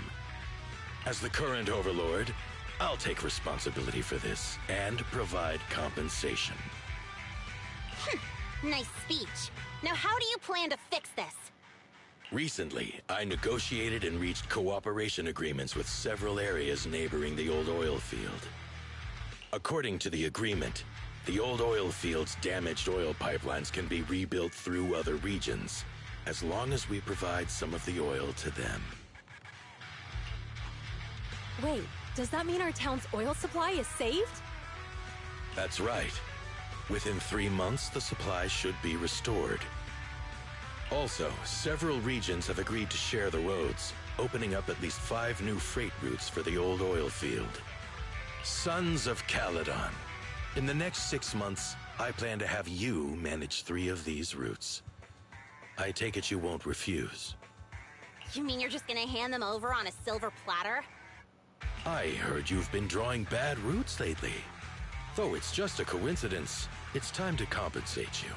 As the current overlord, I'll take responsibility for this and provide compensation. Nice speech. Now how do you plan to fix this? Recently, I negotiated and reached cooperation agreements with several areas neighboring the old oil field. According to the agreement, the old oil field's damaged oil pipelines can be rebuilt through other regions, as long as we provide some of the oil to them. Wait, does that mean our town's oil supply is saved? That's right. Within 3 months, the supply should be restored. Also, several regions have agreed to share the roads, opening up at least 5 new freight routes for the old oil field. Sons of Caledon. In the next 6 months, I plan to have you manage 3 of these routes. I take it you won't refuse. You mean you're just gonna hand them over on a silver platter? I heard you've been drawing bad routes lately. Though it's just a coincidence, it's time to compensate you.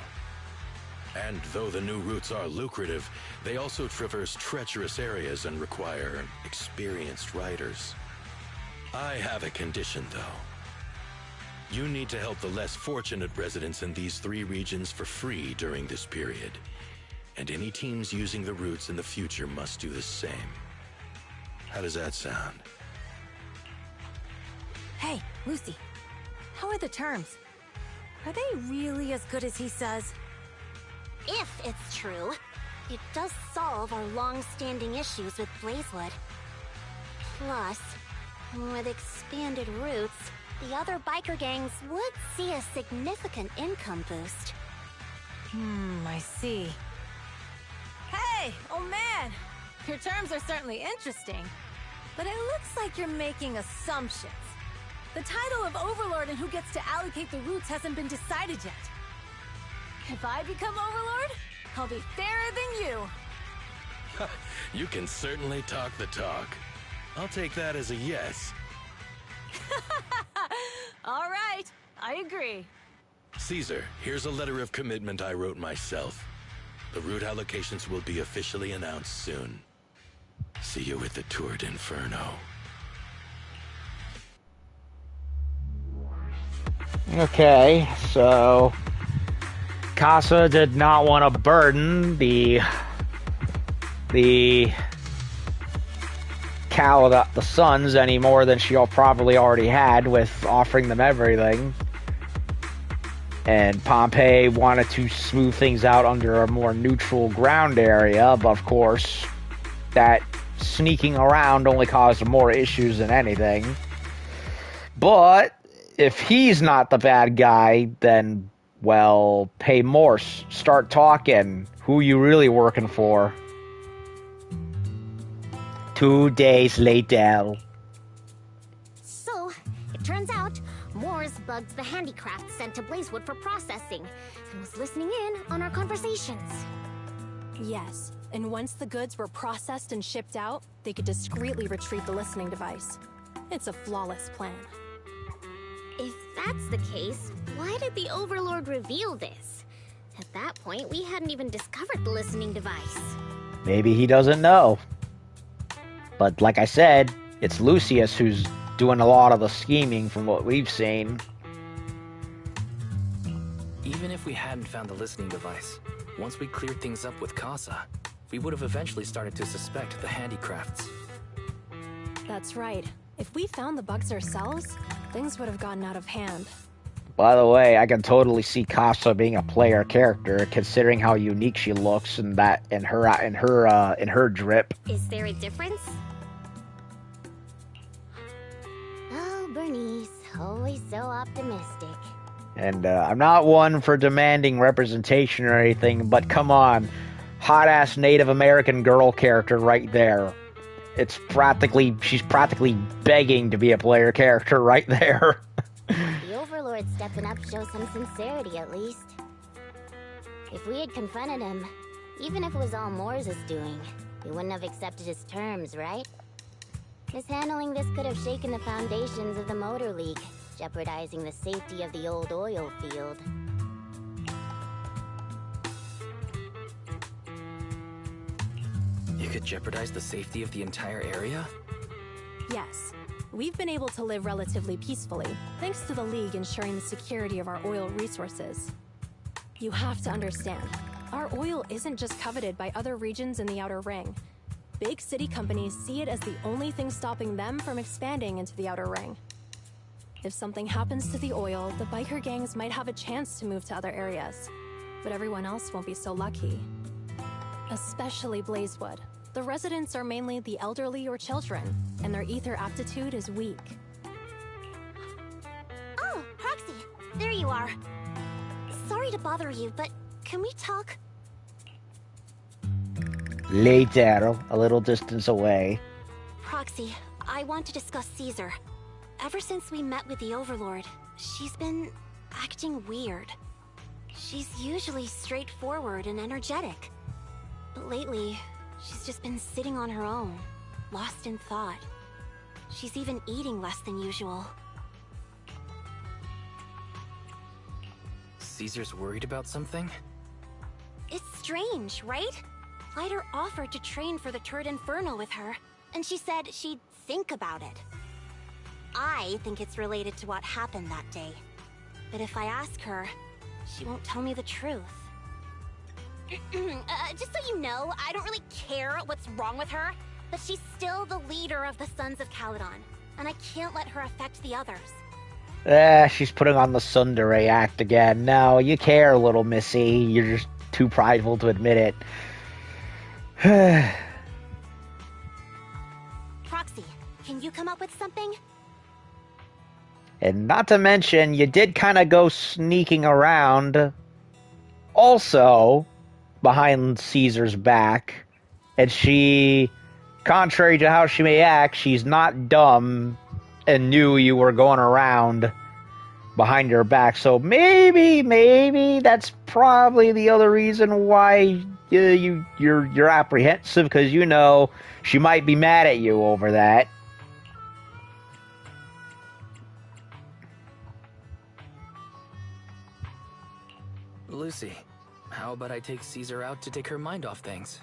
And though the new routes are lucrative, they also traverse treacherous areas and require experienced riders. I have a condition, though. You need to help the less fortunate residents in these 3 regions for free during this period. And any teams using the routes in the future must do the same. How does that sound? Hey, Lucy. How are the terms? Are they really as good as he says? If it's true, it does solve our long-standing issues with Blazewood. Plus, with expanded routes, the other biker gangs would see a significant income boost. I see. Hey, oh man! Your terms are certainly interesting, but it looks like you're making assumptions. The title of Overlord and who gets to allocate the routes hasn't been decided yet. If I become Overlord, I'll be fairer than you. You can certainly talk the talk. I'll take that as a yes. All right, I agree. Caesar, here's a letter of commitment I wrote myself. The route allocations will be officially announced soon. See you at the Tour d'Inferno. Okay, so Casa did not want to burden the Sons any more than she probably already had with offering them everything. And Pompey wanted to smooth things out under a more neutral ground area, but of course, that sneaking around only caused more issues than anything. But if he's not the bad guy, then, well, hey Morse, start talking. Who you really working for? 2 days later. So, it turns out, Moores bugged the handicraft sent to Blazewood for processing, and was listening in on our conversations. Yes, and once the goods were processed and shipped out, they could discreetly retrieve the listening device. It's a flawless plan. If that's the case, why did the Overlord reveal this? At that point, we hadn't even discovered the listening device. Maybe he doesn't know. But like I said, it's Lucius who's doing a lot of the scheming from what we've seen. Even if we hadn't found the listening device, once we cleared things up with Casa, we would have eventually started to suspect the handicrafts. That's right. If we found the bugs ourselves, things would have gotten out of hand. By the way, I can totally see Casa being a player character, considering how unique she looks in her drip. Is there a difference? Oh, Bernice, always so optimistic. And I'm not one for demanding representation or anything, but come on, hot-ass Native American girl character right there. She's practically begging to be a player character right there. The Overlord stepping up shows some sincerity, at least. If we had confronted him, even if it was all Moore's doing, we wouldn't have accepted his terms, right? Mishandling this could have shaken the foundations of the Motor League, jeopardizing the safety of the old oil field. It could jeopardize the safety of the entire area? Yes. We've been able to live relatively peacefully, thanks to the League ensuring the security of our oil resources. You have to understand, our oil isn't just coveted by other regions in the Outer Ring. Big city companies see it as the only thing stopping them from expanding into the Outer Ring. If something happens to the oil, the biker gangs might have a chance to move to other areas, but everyone else won't be so lucky. Especially Blazewood. The residents are mainly the elderly or children, and their ether aptitude is weak. Oh, Proxy, there you are. Sorry to bother you, but can we talk? Later, a little distance away. Proxy, I want to discuss Caesar. Ever since we met with the Overlord, she's been acting weird. She's usually straightforward and energetic. But lately, she's just been sitting on her own, lost in thought. She's even eating less than usual. Caesar's worried about something? It's strange, right? Lighter offered to train for the Turd Inferno with her, and she said she'd think about it. I think it's related to what happened that day. But if I ask her, she won't tell me the truth. Just so you know, I don't really care what's wrong with her, but she's still the leader of the Sons of Caledon, and I can't let her affect the others. She's putting on the tsundere act again. No, you care, little missy. You're just too prideful to admit it. Proxy, can you come up with something? And not to mention, you did kind of go sneaking around also behind Caesar's back. And she, contrary to how she may act, she's not dumb and knew you were going around behind her back. So maybe that's probably the other reason why you're apprehensive, because you know she might be mad at you over that. Lucy, how about I take Caesar out to take her mind off things?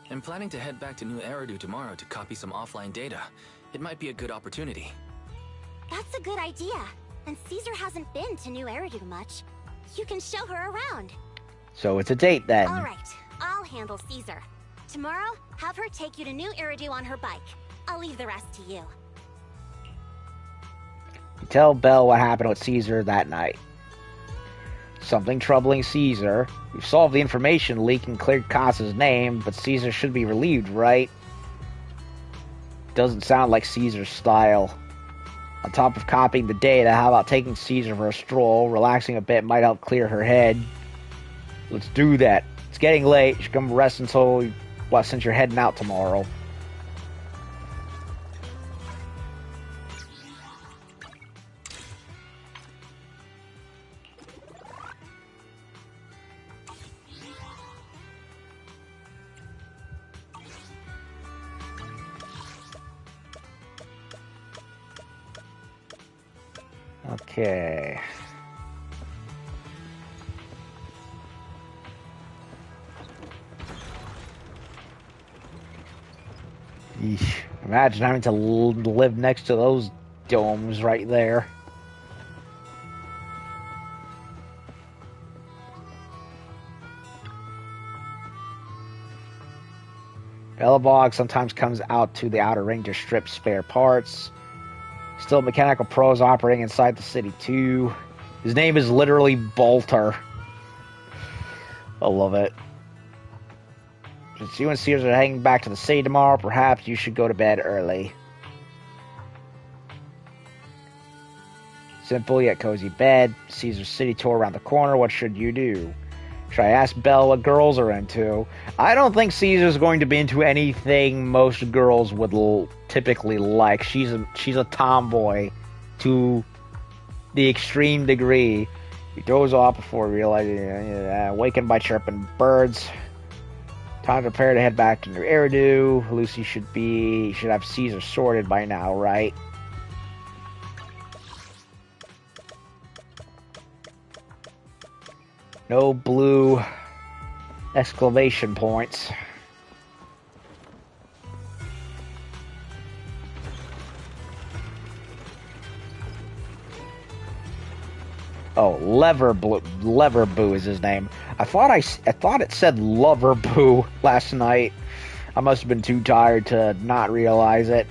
I'm planning to head back to New Eridu tomorrow to copy some offline data. It might be a good opportunity. That's a good idea. And Caesar hasn't been to New Eridu much. You can show her around. So it's a date then. All right, I'll handle Caesar. Tomorrow, have her take you to New Eridu on her bike. I'll leave the rest to you. You tell Belle what happened with Caesar that night. Something troubling Caesar. We've solved the information leak and cleared Casa's name, but Caesar should be relieved, right? Doesn't sound like Caesar's style. On top of copying the data, how about taking Caesar for a stroll? Relaxing a bit might help clear her head. Let's do that. It's getting late. You should come rest until, since you're heading out tomorrow. Okay. Eesh. Imagine having to live next to those domes right there. Bellabog sometimes comes out to the outer ring to strip spare parts. Still mechanical pros operating inside the city too. His name is literally Bolter. I love it. Since you and Caesar are heading back to the city tomorrow, perhaps you should go to bed early. Simple yet cozy bed. Caesar's city tour around the corner. What should you do? Should I ask Belle what girls are into? I don't think Caesar's going to be into anything most girls would typically like. She's a tomboy to the extreme degree. He goes off before realizing, awakened by chirping birds. Time to prepare to head back to New Eridu. Lucy should have Caesar sorted by now, right? No blue exclamation points. Oh, Leverboo is his name. I thought it said Loverboo last night. I must have been too tired to not realize it.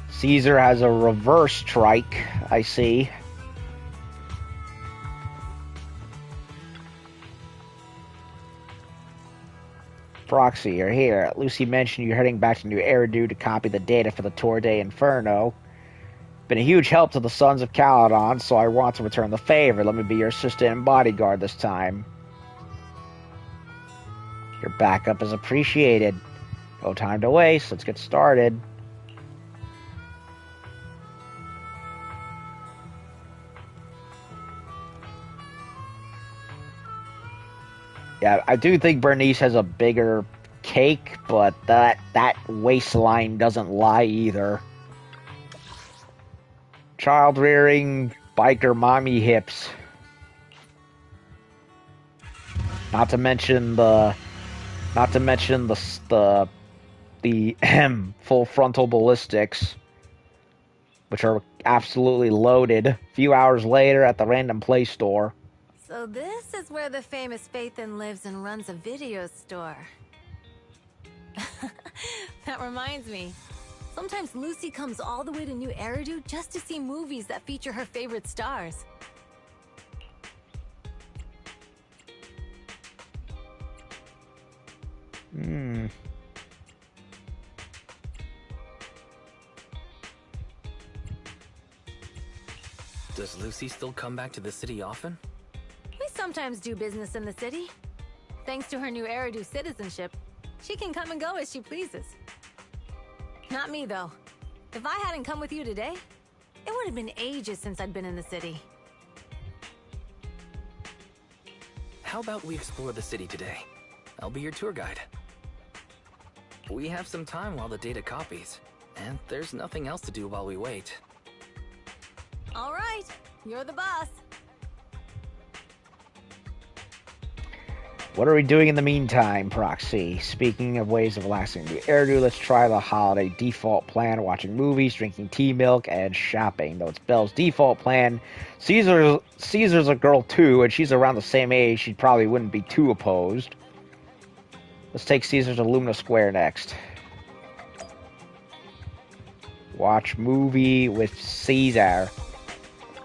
Caesar has a reverse strike, I see. Proxy, you're here. Lucy mentioned you're heading back to New Eridu to copy the data for the Tour de Inferno. Been a huge help to the Sons of Caledon, so I want to return the favor. Let me be your assistant and bodyguard this time. Your backup is appreciated. No time to waste. Let's get started. Yeah, I do think Bernice has a bigger cake, but that waistline doesn't lie either. Child rearing biker mommy hips. Not to mention the full frontal ballistics, which are absolutely loaded. A few hours later at the random play store. So this is where the famous Phaethon lives and runs a video store. That reminds me. Sometimes Lucy comes all the way to New Eridu just to see movies that feature her favorite stars. Does Lucy still come back to the city often? We sometimes do business in the city. Thanks to her New Eridu citizenship, she can come and go as she pleases. Not me, though. If I hadn't come with you today, it would have been ages since I'd been in the city. How about we explore the city today? I'll be your tour guide. We have some time while the data copies, and there's nothing else to do while we wait. All right, you're the boss. What are we doing in the meantime, Proxy? Speaking of ways of relaxing New Eridu, let's try the holiday default plan: watching movies, drinking tea milk, and shopping. Though it's Belle's default plan, Caesar's a girl too, and she's around the same age. She probably wouldn't be too opposed. Let's take Caesar to Lumina Square next. Watch movie with Caesar.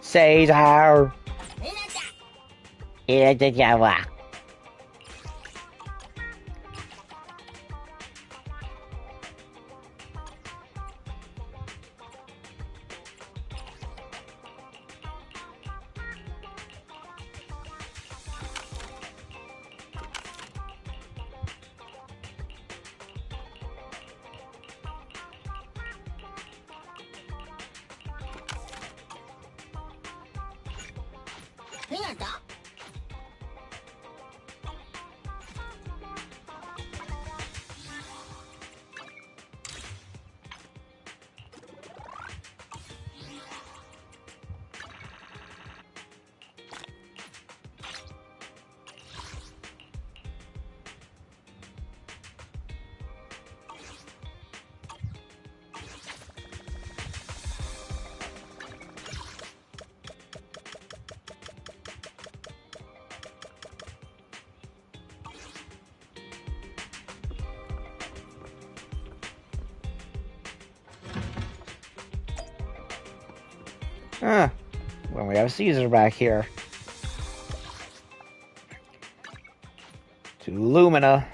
Caesar! Huh. When we have Caesar back here. To Lumina.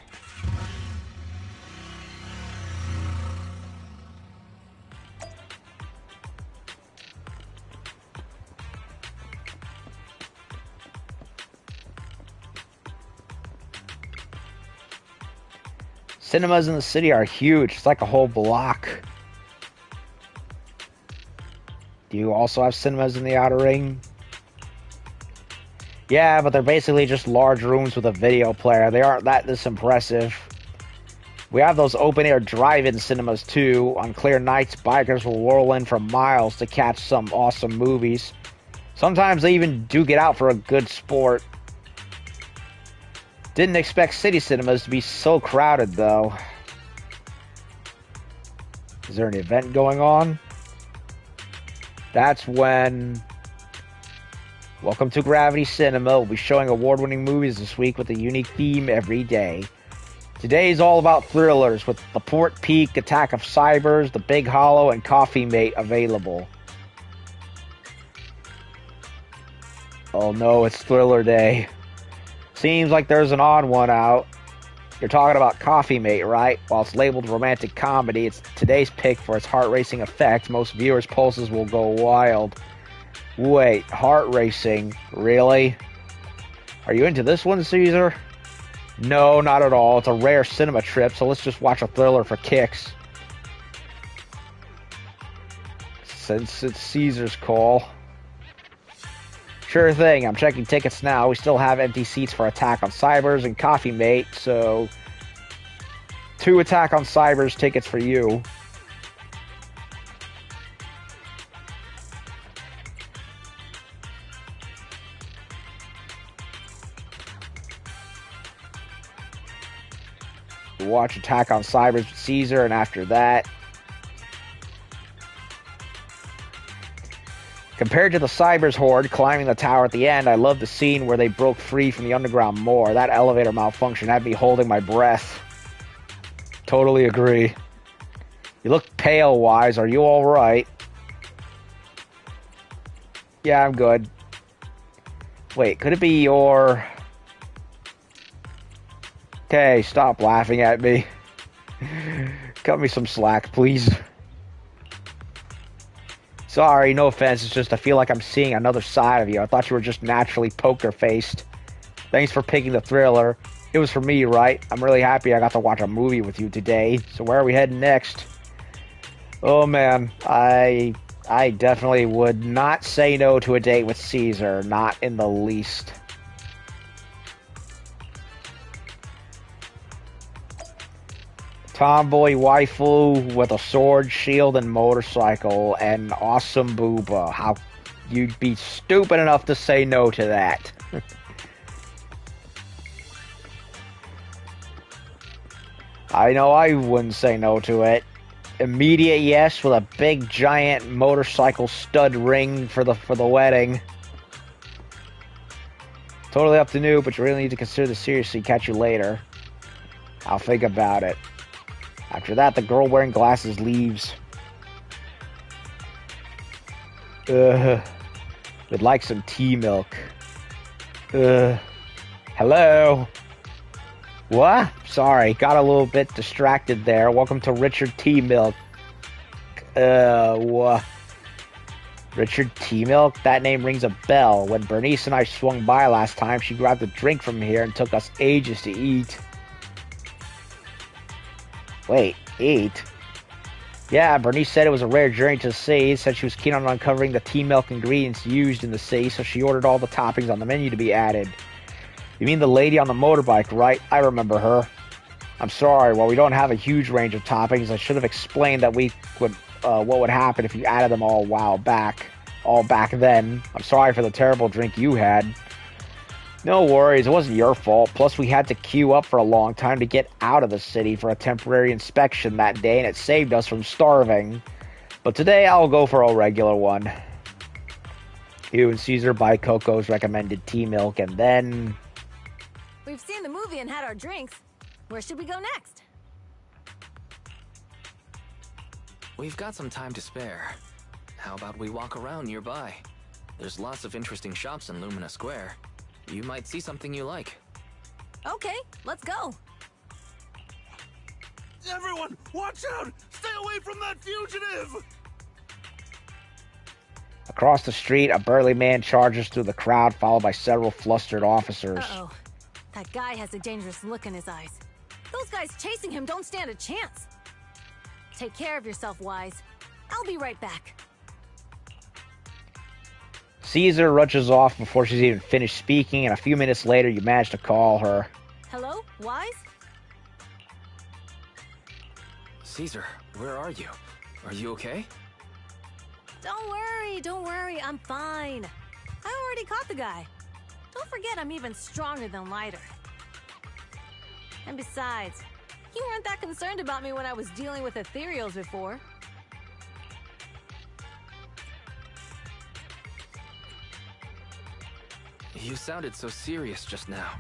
Cinemas in the city are huge. It's like a whole block. Do you also have cinemas in the Outer Ring? Yeah, but they're basically just large rooms with a video player. They aren't this impressive. We have those open-air drive-in cinemas, too. On clear nights, bikers will whirl in for miles to catch some awesome movies. Sometimes they even do get out for a good sport. Didn't expect city cinemas to be so crowded, though. Is there an event going on? That's when... Welcome to Gravity Cinema. We'll be showing award-winning movies this week with a unique theme every day. Today is all about thrillers with The Port Peak, Attack of Cybers, The Big Hollow, and Coffee Mate available. Oh no, it's Thriller Day. Seems like there's an odd one out. You're talking about Coffee Mate, right? While it's labeled romantic comedy, it's today's pick for its heart-racing effect. Most viewers' pulses will go wild. Wait, heart racing? Really? Are you into this one, Caesar? No, not at all. It's a rare cinema trip, so let's just watch a thriller for kicks. Since it's Caesar's call. Sure thing, I'm checking tickets now. We still have empty seats for Attack on Cybers and Coffee Mate, so 2 Attack on Cybers tickets for you. Watch Attack on Cybers with Caesar, and after that, compared to the Cybers horde climbing the tower at the end, I love the scene where they broke free from the underground moor. That elevator malfunction had me holding my breath. Totally agree. You look pale, Wise. Are you alright? Yeah, I'm good. Wait, could it be your... Okay, stop laughing at me. Cut me some slack, please. Sorry, no offense, it's just I feel like I'm seeing another side of you. I thought you were just naturally poker-faced. Thanks for picking the thriller. It was for me, right? I'm really happy I got to watch a movie with you today. So where are we heading next? Oh man, I definitely would not say no to a date with Caesar. Not in the least. Tomboy waifu with a sword, shield, and motorcycle, and awesome booba. How you'd be stupid enough to say no to that. I know I wouldn't say no to it. Immediate yes with a big giant motorcycle stud ring for the wedding. Totally up to you, but you really need to consider this seriously. Catch you later. I'll think about it. After that, the girl wearing glasses leaves. Would like some tea milk. Hello? What? Sorry, got a little bit distracted there. Welcome to Richard Tea Milk. What? Richard Tea Milk? That name rings a bell. When Bernice and I swung by last time, she grabbed a drink from here and took us ages to eat. Wait, eat? Yeah, Bernice said it was a rare journey to the sea. Said she was keen on uncovering the tea milk ingredients used in the sea, so she ordered all the toppings on the menu to be added. You mean the lady on the motorbike, right? I remember her. I'm sorry, while we don't have a huge range of toppings, I should have explained that what would happen if you added them all back then. I'm sorry for the terrible drink you had. No worries, it wasn't your fault. Plus, we had to queue up for a long time to get out of the city for a temporary inspection that day, and it saved us from starving. But today, I'll go for a regular one. You and Caesar buy Coco's recommended tea milk, and then... We've seen the movie and had our drinks. Where should we go next? We've got some time to spare. How about we walk around nearby? There's lots of interesting shops in Lumina Square. You might see something you like. Okay, let's go. Everyone, watch out! Stay away from that fugitive! Across the street, a burly man charges through the crowd, followed by several flustered officers. Uh-oh. That guy has a dangerous look in his eyes. Those guys chasing him don't stand a chance. Take care of yourself, Wise. I'll be right back. Caesar rushes off before she's even finished speaking, and a few minutes later, you manage to call her. Hello, Wise? Caesar, where are you? Are you okay? Don't worry, I'm fine. I already caught the guy. Don't forget I'm even stronger than Lighter. And besides, you weren't that concerned about me when I was dealing with ethereals before. You sounded so serious just now.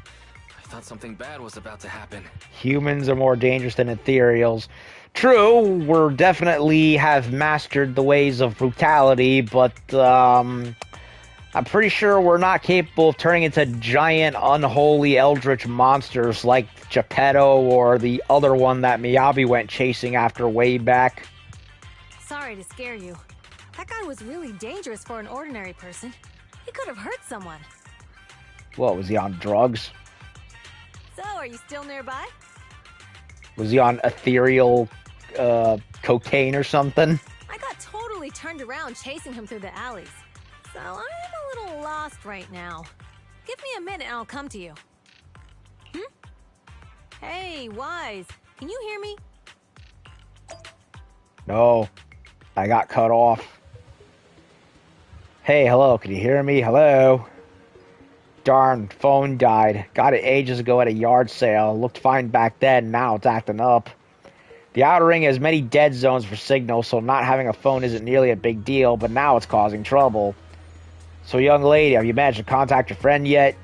I thought something bad was about to happen. Humans are more dangerous than ethereals. True, we're definitely have mastered the ways of brutality, but I'm pretty sure we're not capable of turning into giant, unholy eldritch monsters like Geppetto or the other one that Miyabi went chasing after way back. Sorry to scare you. That guy was really dangerous for an ordinary person. He could have hurt someone. What, was he on drugs? So, are you still nearby? Was he on ethereal cocaine or something? I got totally turned around chasing him through the alleys. So I'm a little lost right now. Give me a minute and I'll come to you. Hey, Wise, can you hear me? No, I got cut off. Hey, hello, can you hear me? Hello? Darn, phone died. Got it ages ago at a yard sale. Looked fine back then, now it's acting up. The Outer Ring has many dead zones for signal, so not having a phone isn't nearly a big deal, but now it's causing trouble. So, young lady, have you managed to contact your friend yet?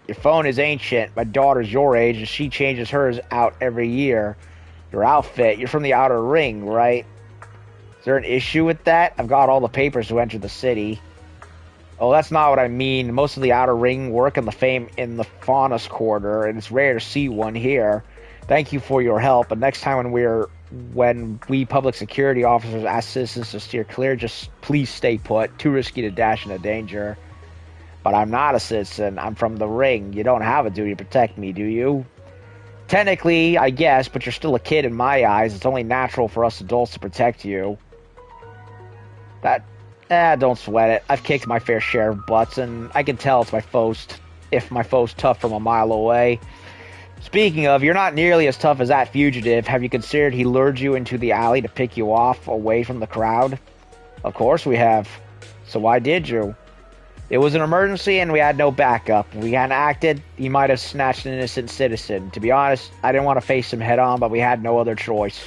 Your phone is ancient. My daughter's your age, and she changes hers out every year. Your outfit, you're from the Outer Ring, right? Is there an issue with that? I've got all the papers to enter the city. Oh, that's not what I mean. Most of the Outer Ring work in the Faunus Quarter, and it's rare to see one here. Thank you for your help, and next time when we public security officers ask citizens to steer clear, just please stay put. Too risky to dash into danger. But I'm not a citizen. I'm from the Ring. You don't have a duty to protect me, do you? Technically, I guess, but you're still a kid in my eyes. It's only natural for us adults to protect you. Don't sweat it. I've kicked my fair share of butts, and I can tell if my foe's tough from a mile away. Speaking of, you're not nearly as tough as that fugitive. Have you considered he lured you into the alley to pick you off away from the crowd? Of course we have. So why did you? It was an emergency and we had no backup. If we hadn't acted, he might have snatched an innocent citizen. To be honest, I didn't want to face him head on, but we had no other choice.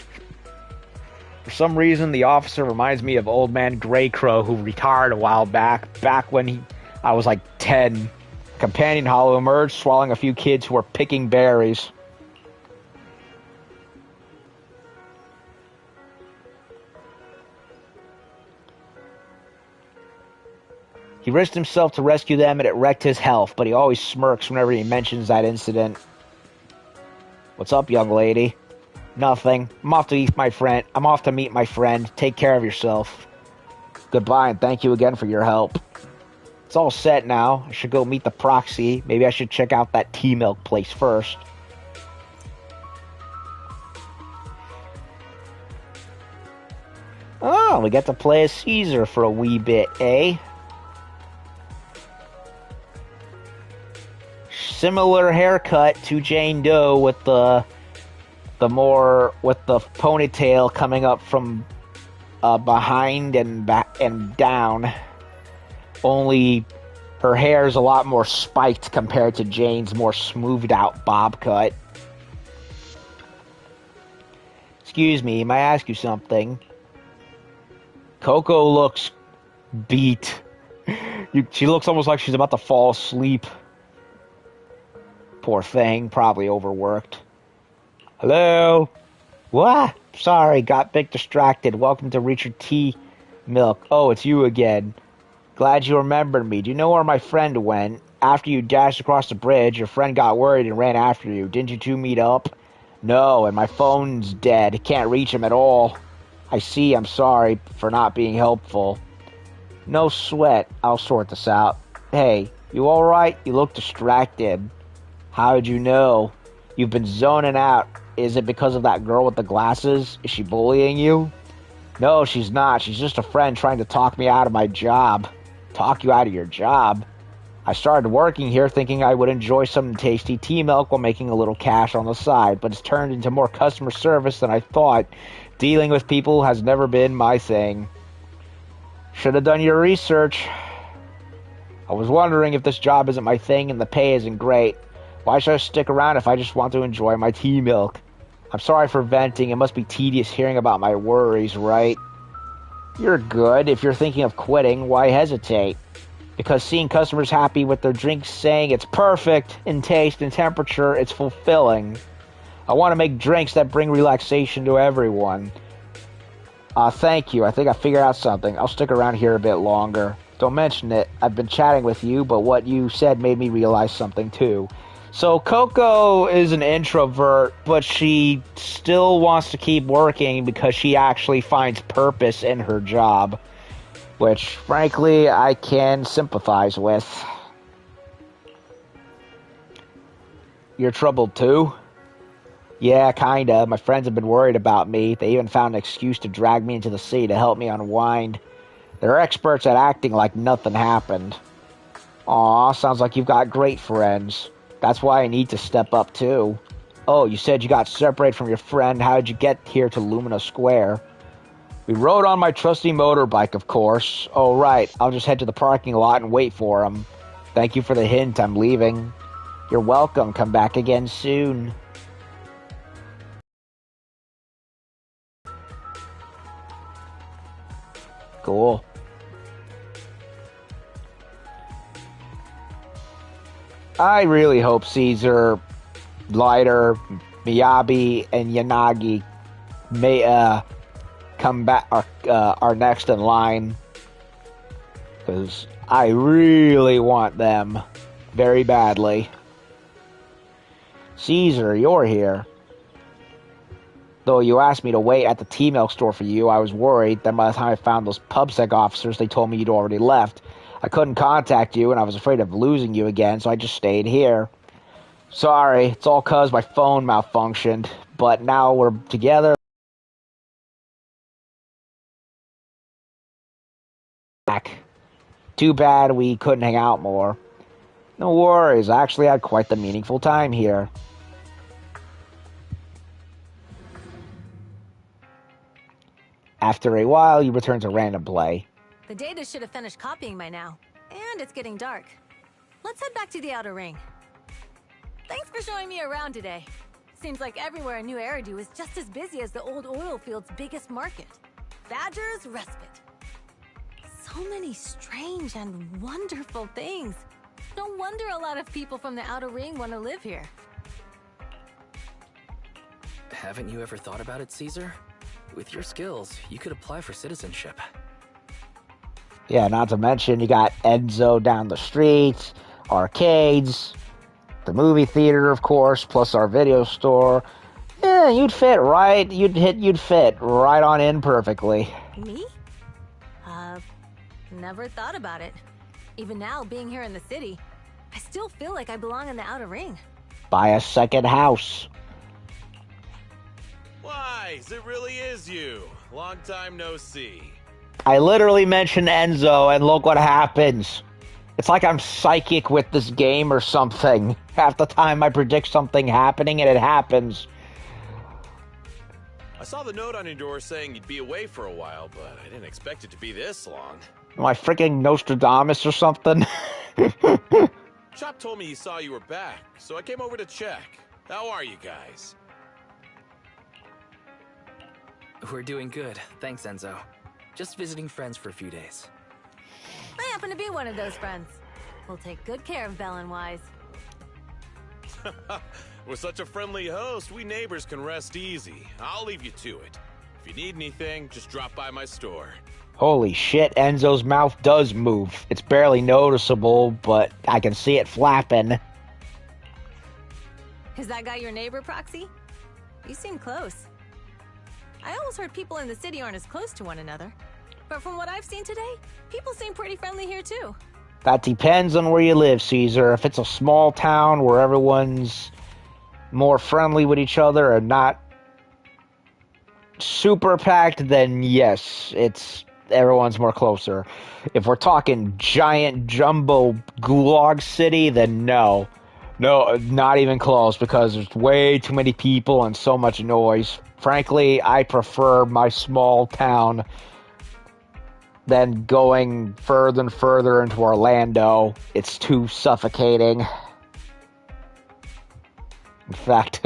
For some reason, the officer reminds me of Old Man Greycrow, who retired a while back when I was like 10. Companion Hollow emerged, swallowing a few kids who were picking berries. He risked himself to rescue them, and it wrecked his health, but he always smirks whenever he mentions that incident. What's up, young lady? Nothing. I'm off to meet my friend. Take care of yourself. Goodbye, and thank you again for your help. It's all set now. I should go meet the proxy. Maybe I should check out that tea milk place first. Oh, we get to play as Caesar for a wee bit, eh? Similar haircut to Jane Doe with the ponytail coming up from behind and back and down. Only her hair is a lot more spiked compared to Jane's more smoothed out bob cut. Excuse me, may I ask you something? Coco looks beat. She looks almost like she's about to fall asleep. Poor thing, probably overworked. Hello? What? Sorry, got big distracted. Welcome to Richard T. Milk. Oh, it's you again. Glad you remembered me. Do you know where my friend went? After you dashed across the bridge, your friend got worried and ran after you. Didn't you two meet up? No, and my phone's dead. Can't reach him at all. I see. I'm sorry for not being helpful. No sweat. I'll sort this out. Hey, you alright? You look distracted. How'd you know? You've been zoning out. Is it because of that girl with the glasses? Is she bullying you? No, she's not. She's just a friend trying to talk me out of my job. Talk you out of your job? I started working here thinking I would enjoy some tasty tea milk while making a little cash on the side, but it's turned into more customer service than I thought. Dealing with people has never been my thing. Should have done your research. I was wondering if this job isn't my thing and the pay isn't great. Why should I stick around if I just want to enjoy my tea milk? I'm sorry for venting. It must be tedious hearing about my worries, right? You're good. If you're thinking of quitting, why hesitate? Because seeing customers happy with their drinks, saying it's perfect in taste and temperature, it's fulfilling. I want to make drinks that bring relaxation to everyone. Thank you. I think I figured out something. I'll stick around here a bit longer. Don't mention it. I've been chatting with you, but what you said made me realize something too. So Coco is an introvert, but she still wants to keep working because she actually finds purpose in her job. Which, frankly, I can sympathize with. You're troubled too? Yeah, kinda. My friends have been worried about me. They even found an excuse to drag me into the city to help me unwind. They're experts at acting like nothing happened. Aw, sounds like you've got great friends. That's why I need to step up too. Oh, you said you got separated from your friend. How did you get here to Lumina Square? We rode on my trusty motorbike, of course. Oh, right. I'll just head to the parking lot and wait for him. Thank you for the hint. I'm leaving. You're welcome. Come back again soon. Cool. I really hope Caesar, Lighter, Miyabi, and Yanagi may, come back, are next in line, because I really want them very badly. Caesar, you're here. Though you asked me to wait at the tea milk store for you, I was worried. Then by the time I found those PubSec officers, they told me you'd already left. I couldn't contact you, and I was afraid of losing you again, so I just stayed here. Sorry, it's all 'cause my phone malfunctioned, but now we're together. Too bad we couldn't hang out more. No worries, I actually had quite the meaningful time here. After a while, you return to random play. The data should have finished copying by now. And it's getting dark. Let's head back to the outer ring. Thanks for showing me around today. Seems like everywhere in New Eridu is just as busy as the old oil field's biggest market. Badger's Respite. So many strange and wonderful things. No wonder a lot of people from the outer ring want to live here. Haven't you ever thought about it, Caesar? With your skills, you could apply for citizenship. Yeah, not to mention you got Enzo down the street, arcades, the movie theater, of course, plus our video store. Yeah, you'd fit right. You'd fit right on in perfectly. Me? Never thought about it. Even now, being here in the city, I still feel like I belong in the outer ring. Buy a second house. Wise, it really is you. Long time no see. I literally mentioned Enzo, and look what happens. It's like I'm psychic with this game or something. Half the time I predict something happening, and it happens. I saw the note on your door saying you'd be away for a while, but I didn't expect it to be this long. Am I freaking Nostradamus or something? Chop told me he saw you were back, so I came over to check. How are you guys? We're doing good, thanks Enzo. Just visiting friends for a few days. I happen to be one of those friends. We'll take good care of Belle and Wise. With such a friendly host, we neighbors can rest easy. I'll leave you to it. If you need anything, just drop by my store. Holy shit, Enzo's mouth does move. It's barely noticeable, but I can see it flapping. Is that guy your neighbor, Proxy? You seem close. I always heard people in the city aren't as close to one another. But from what I've seen today, people seem pretty friendly here too. That depends on where you live, Caesar. If it's a small town where everyone's more friendly with each other and not super packed, then yes, everyone's more closer. If we're talking giant jumbo gulag city, then no. No, not even close, because there's way too many people and so much noise. Frankly, I prefer my small town than going further and further into Orlando. It's too suffocating. In fact,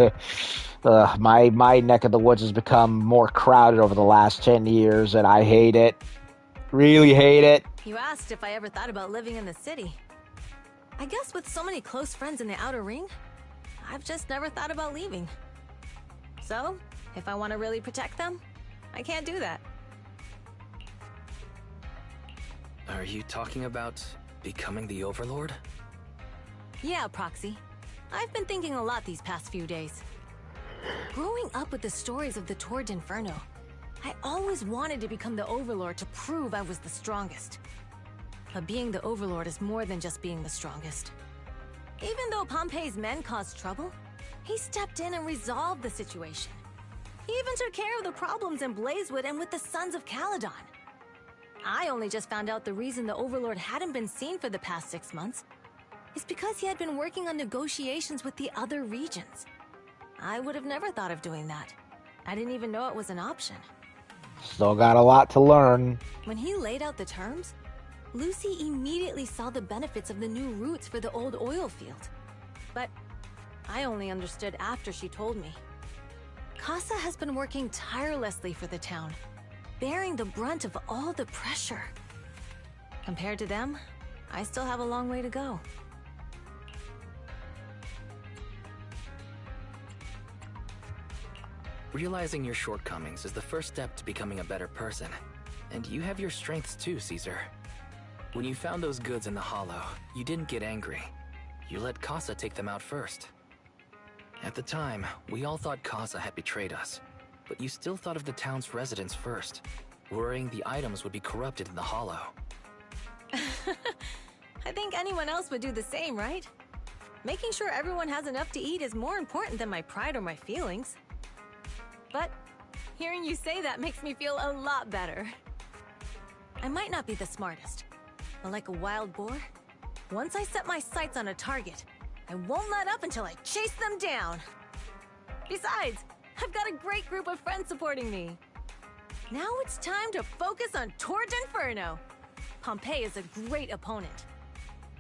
my neck of the woods has become more crowded over the last 10 years, and I hate it. Really hate it. You asked if I ever thought about living in the city. I guess with so many close friends in the outer ring, I've just never thought about leaving. So, if I want to really protect them, I can't do that. Are you talking about becoming the Overlord? Yeah, Proxy. I've been thinking a lot these past few days. Growing up with the stories of the Torrid Inferno, I always wanted to become the Overlord to prove I was the strongest. But being the Overlord is more than just being the strongest. Even though Pompey's men caused trouble, he stepped in and resolved the situation. He even took care of the problems in Blazewood and with the Sons of Caledon. I only just found out the reason the Overlord hadn't been seen for the past 6 months is because he had been working on negotiations with the other regions. I would have never thought of doing that. I didn't even know it was an option. Still got a lot to learn. When he laid out the terms, Lucy immediately saw the benefits of the new routes for the old oil field. But I only understood after she told me. Casa has been working tirelessly for the town, bearing the brunt of all the pressure. Compared to them, I still have a long way to go. Realizing your shortcomings is the first step to becoming a better person. And you have your strengths too, Caesar. When you found those goods in the hollow, you didn't get angry. You let Casa take them out first. At the time, we all thought Casa had betrayed us. But you still thought of the town's residents first, worrying the items would be corrupted in the hollow. I think anyone else would do the same, right? Making sure everyone has enough to eat is more important than my pride or my feelings. But hearing you say that makes me feel a lot better. I might not be the smartest, but like a wild boar, once I set my sights on a target, I won't let up until I chase them down. Besides, I've got a great group of friends supporting me. Now it's time to focus on Torrid Inferno. Pompey is a great opponent.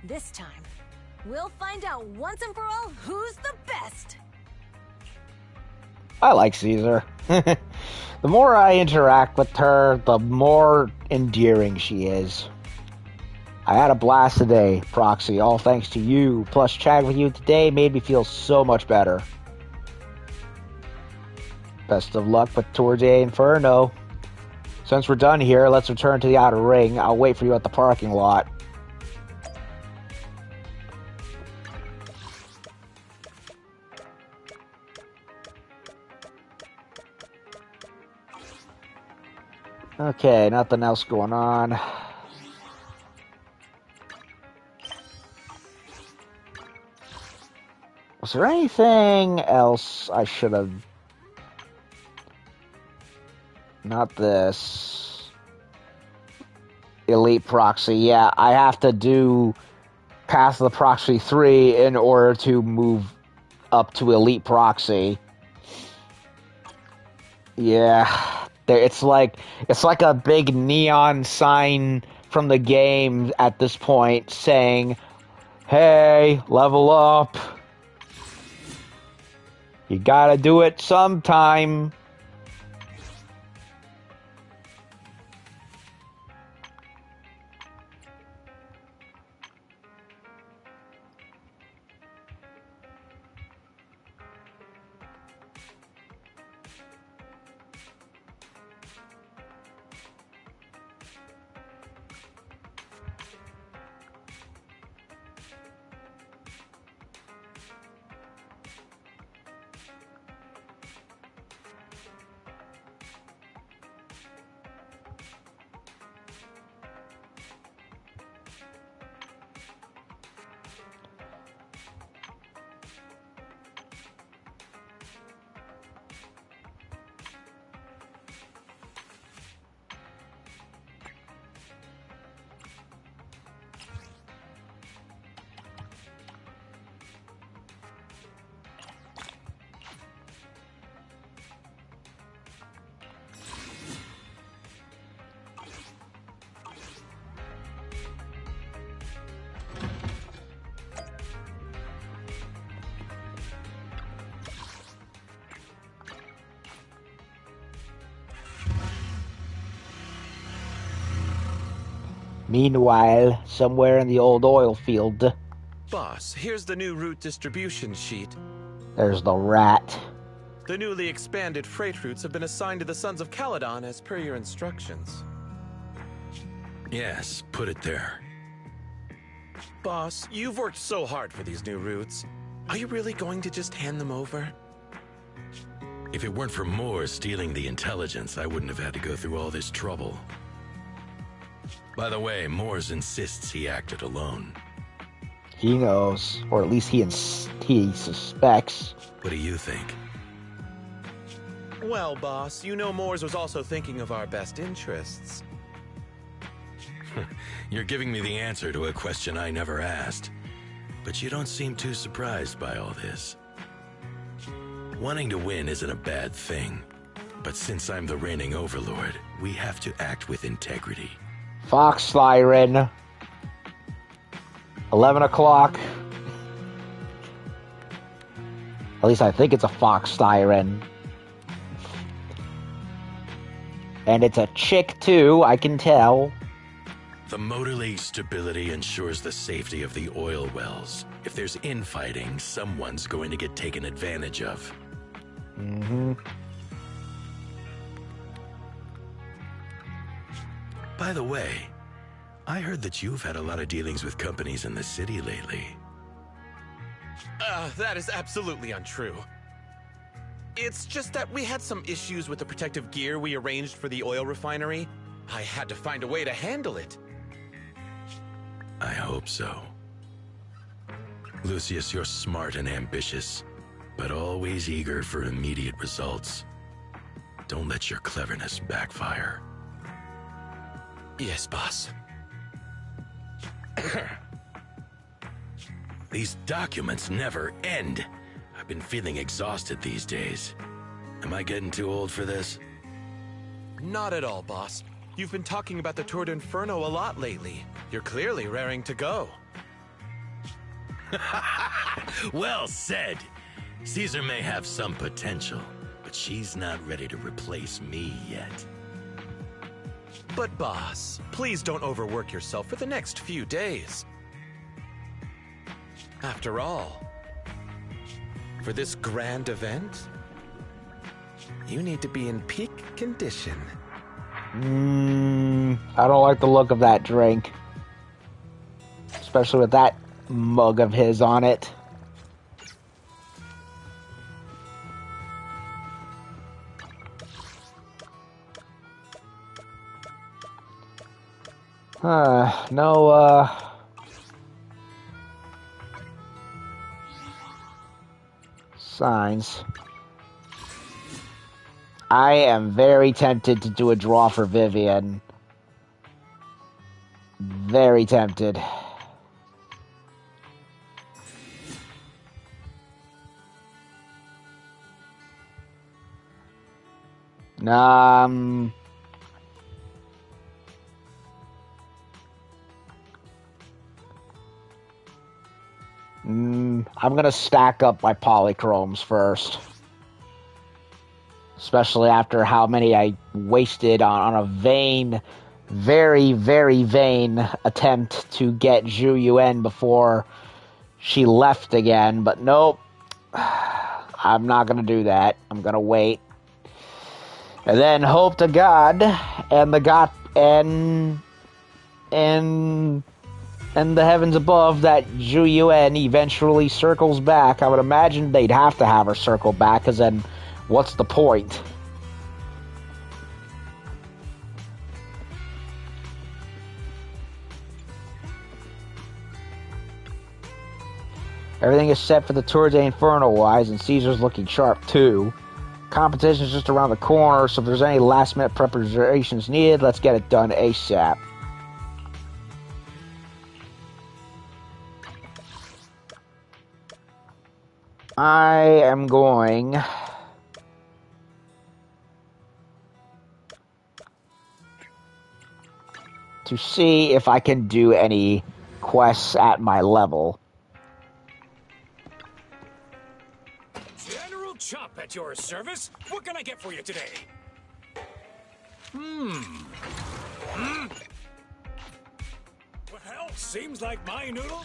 This time, we'll find out once and for all who's the best. I like Caesar. The more I interact with her, the more endearing she is. I had a blast today, Proxy, all thanks to you. Plus, chatting with you today made me feel so much better. Best of luck with Torrid Inferno. Since we're done here, let's return to the outer ring. I'll wait for you at the parking lot. Okay, nothing else going on. Was there anything else I should have... Not this. Elite Proxy. Yeah, I have to do Path of the Proxy 3 in order to move up to Elite Proxy. Yeah. It's like a big neon sign from the game at this point saying, hey, level up. You gotta do it sometime. Meanwhile, somewhere in the old oil field, Boss, here's the new route distribution sheet. there's the rat. The newly expanded freight routes have been assigned to the Sons of Caledon as per your instructions. Yes, put it there. Boss, you've worked so hard for these new routes. Are you really going to just hand them over? If it weren't for Moore stealing the intelligence, I wouldn't have had to go through all this trouble. By the way, Moores insists he acted alone. He knows, or at least he suspects. What do you think? Well, boss, you know Moores was also thinking of our best interests. You're giving me the answer to a question I never asked. But you don't seem too surprised by all this. Wanting to win isn't a bad thing. But since I'm the reigning overlord, we have to act with integrity. Fox Siren. 11 o'clock. At least I think it's a fox siren. And it's a chick too, I can tell. The motor leak stability ensures the safety of the oil wells. If there's infighting, someone's going to get taken advantage of. Mm-hmm. By the way, I heard that you've had a lot of dealings with companies in the city lately. That is absolutely untrue. It's just that we had some issues with the protective gear we arranged for the oil refinery. I had to find a way to handle it. I hope so. Lucius, you're smart and ambitious, but always eager for immediate results. Don't let your cleverness backfire. Yes, boss. These documents never end. I've been feeling exhausted these days. Am I getting too old for this? Not at all, boss. You've been talking about the Tour d'Inferno a lot lately. You're clearly raring to go. Well said. Caesar may have some potential, but she's not ready to replace me yet. But boss, please don't overwork yourself for the next few days. After all, for this grand event, you need to be in peak condition. I don't like the look of that drink. Especially with that mug of his on it. No, signs. I am very tempted to do a draw for Vivian. Very tempted. I'm gonna stack up my polychromes first. Especially after how many I wasted on a vain, very, very vain attempt to get Zhu Yuan before she left again. But nope, I'm not gonna do that. I'm gonna wait. And then hope to God and the heavens above that Zhu Yuan eventually circles back. I would imagine they'd have to have her circle back, because then what's the point? Everything is set for the Tour de Inferno wise, and Caesar's looking sharp too. Competition is just around the corner, so if there's any last minute preparations needed, let's get it done ASAP. I am going to see if I can do any quests at my level. General Chop at your service. What can I get for you today? Seems like my noodle.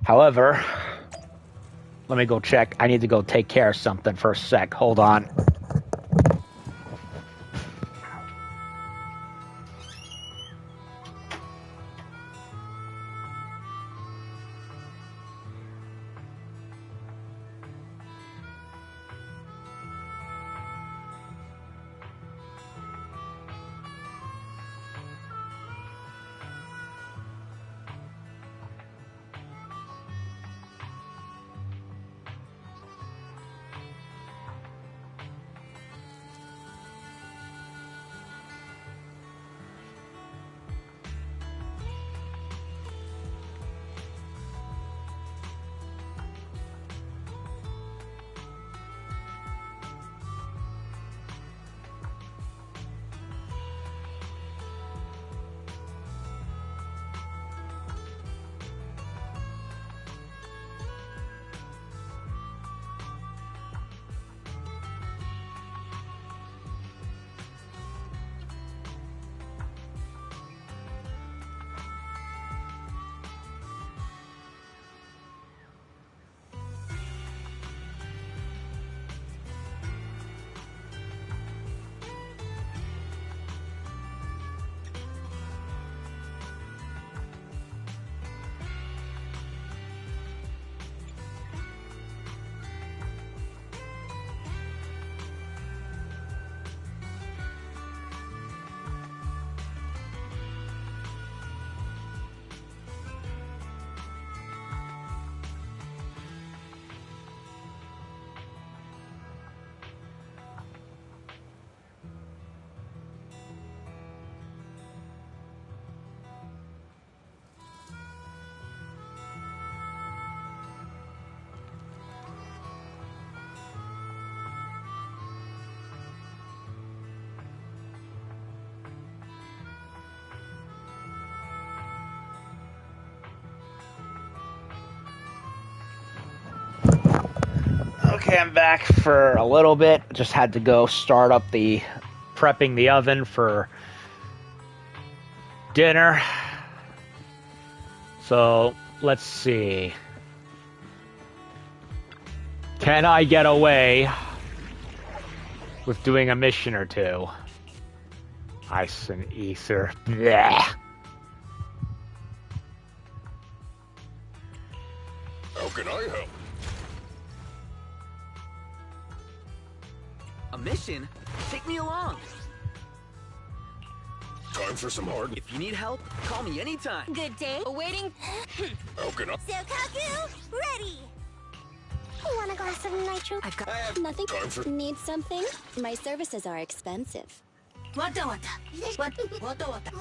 However, let me go check. I need to go take care of something for a sec. Hold on. Okay, I'm back for a little bit. Just had to go start up prepping the oven for dinner. So, let's see. Can I get away with doing a mission or two? Ice and ether. Blech. How can I help? A mission? Take me along. Time for some hard. If you need help, call me anytime. Good day. Awaiting. How can I? Sokaku, ready. Want a glass of nitro? I've got Nothing. Time for. Need something? My services are expensive. Wata wata. Wata wata. Wata wata.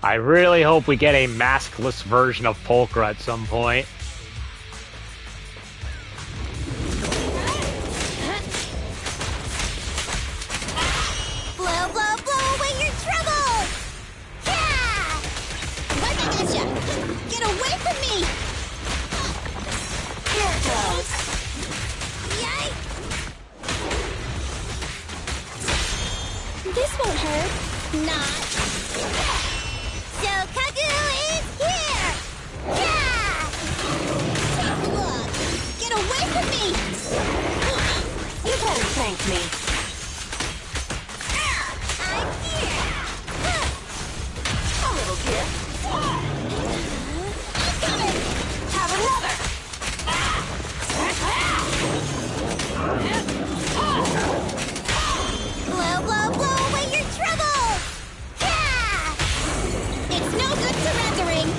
I really hope we get a maskless version of Polkra at some point. Blow, blow, blow away your trouble! Yeah! What gotcha? Get away from me! Here it goes. Yikes! This won't hurt. Not. Sokaku is here! Yeah! Look! Get away from me! You better thank me. I'm here! A little gift. I'm coming! Have another! Blow, blow, blow away your trouble! Yeah! It's no good surrendering!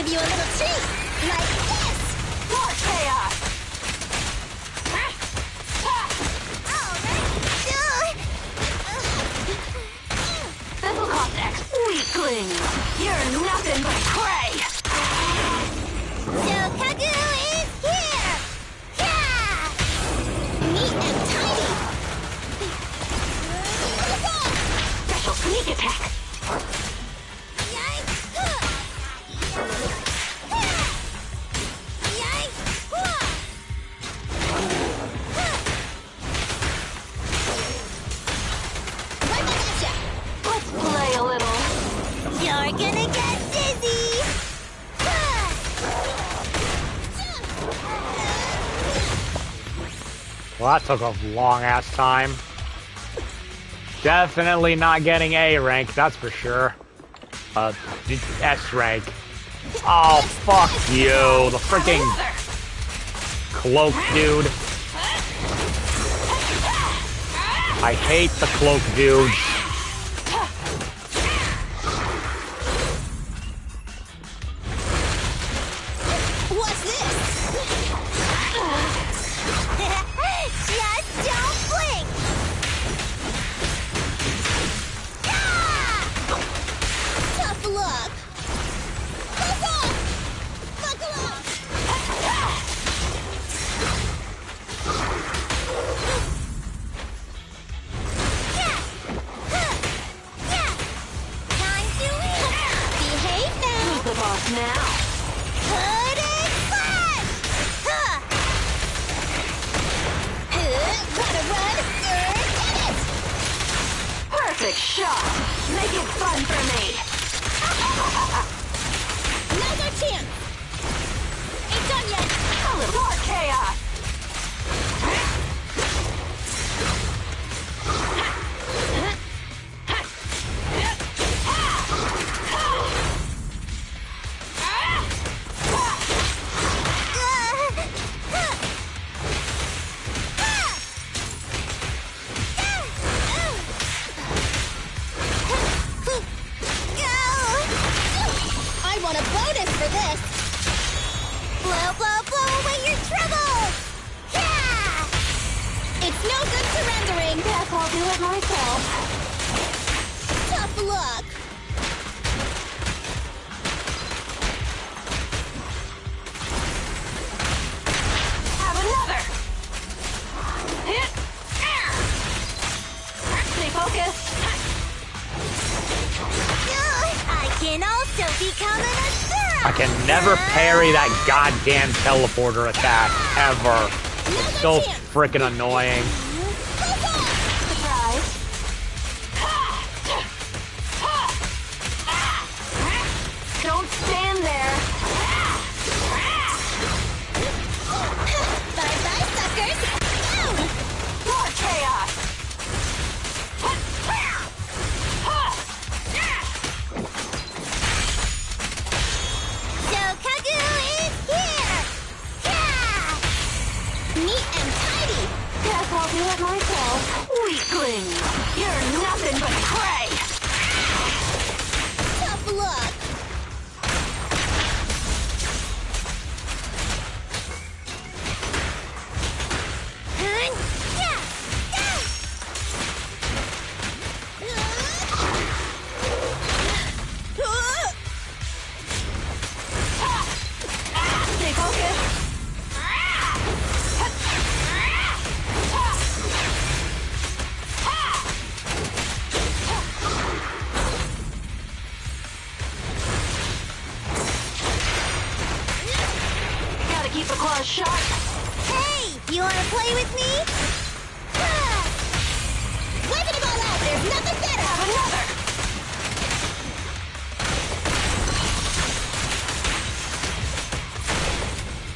give you a little treat, like this! More chaos! This'll cost X. Weakling! You're nothing but prey! Shokagu is here! Yeah! Neat and tidy! Special sneak attack! Yikes! Right back at ya! Let's play a little. You're gonna get dizzy! Well, that took a long-ass time. Definitely not getting A rank, that's for sure. S rank. Oh, fuck you. The freaking cloak dude. I hate the cloak dude. What's this? Just don't blink! Ah! Tough luck! Fuck off! Buckle up! Time to eat! Behave now! Who's the boss now? Put it flash! Huh! Gotta run! Get it! Perfect shot! Make it fun for me! Now's our chance! Ain't done yet! A little more chaos! I want a bonus for this! Blow, blow, blow away your troubles! Yeah! It's no good surrendering! Guess I'll do it myself. Tough luck! Have another! Hit! Stay focused! I can also become an Asura! I can never parry that goddamn teleporter attack, ever. It's so freaking annoying. Surprise! Don't stand there! Bye-bye, suckers! Down! More chaos! Shokagu is here! Yeah! Neat and tidy! Guess I'll do it myself. Weakling! You're nothing but prey! Tough luck! Stay focused! Gotta keep the claws sharp! Hey! You wanna play with me? Wiping them all out! There's nothing better! Have another!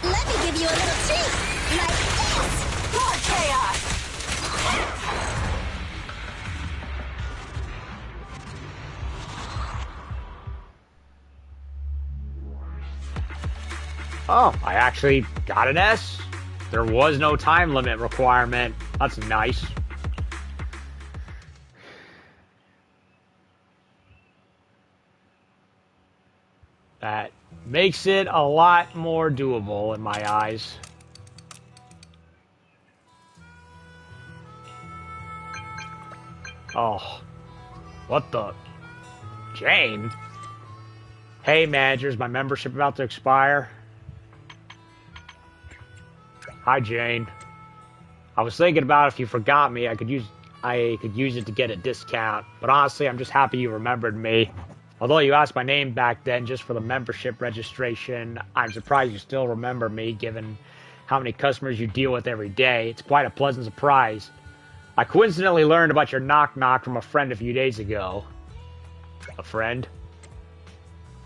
Let me give you a little treat! Like this! More chaos! Oh, I actually got an S. There was no time limit requirement. That's nice. That makes it a lot more doable in my eyes. Oh. What the? Jane? Hey, managers, my membership about to expire. Hi, Jane. I was thinking about if you forgot me, I could use it to get a discount. But honestly, I'm just happy you remembered me. Although you asked my name back then just for the membership registration, I'm surprised you still remember me, given how many customers you deal with every day. It's quite a pleasant surprise. I coincidentally learned about your knock-knock from a friend a few days ago. A friend?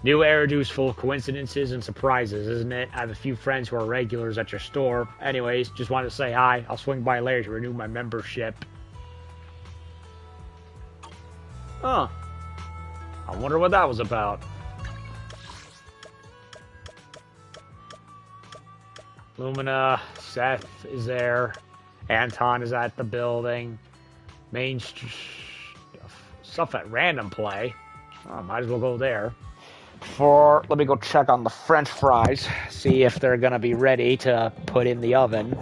New Eridu's full of coincidences and surprises, isn't it? I have a few friends who are regulars at your store. Anyways, just wanted to say hi. I'll swing by later to renew my membership. Huh. I wonder what that was about. Lumina, Seth is there. Anton is at the building. Main stuff at random play. Oh, might as well go there. Let me go check on the French fries, see if they're gonna be ready to put in the oven.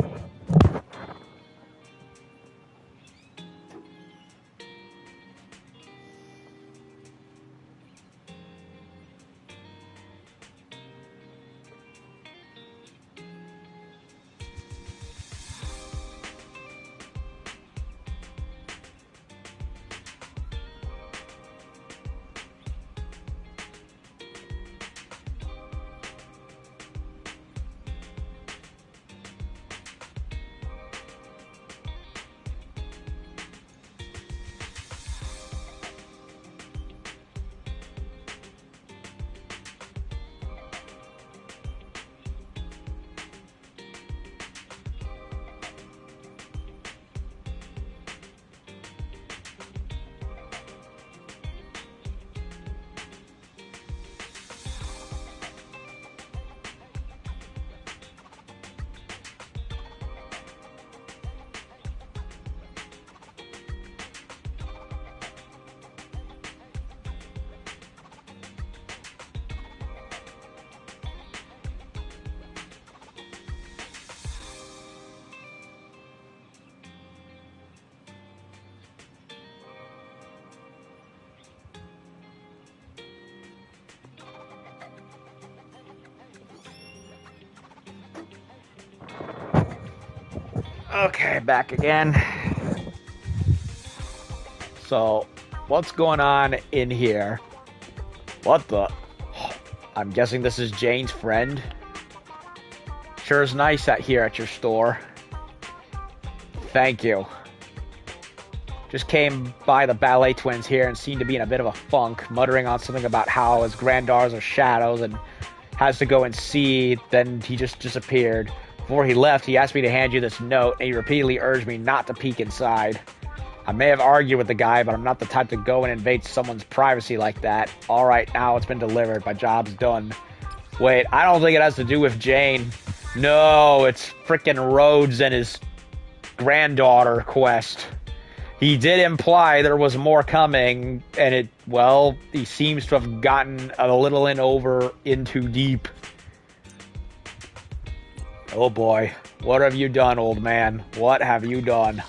Okay, back again. So, what's going on in here? What the? I'm guessing this is Jane's friend. Sure is nice here at your store. Thank you. Just came by the ballet twins here and seemed to be in a bit of a funk, muttering on something about how his granddaughters are shadows and has to go and see. Then he just disappeared. Before he left, he asked me to hand you this note, and he repeatedly urged me not to peek inside. I may have argued with the guy, but I'm not the type to go and invade someone's privacy like that. Alright, now it's been delivered. My job's done. Wait, I don't think it has to do with Jane. No, it's frickin' Rhodes and his granddaughter quest. He did imply there was more coming, and he seems to have gotten a little in too deep. Oh boy, what have you done, old man? What have you done?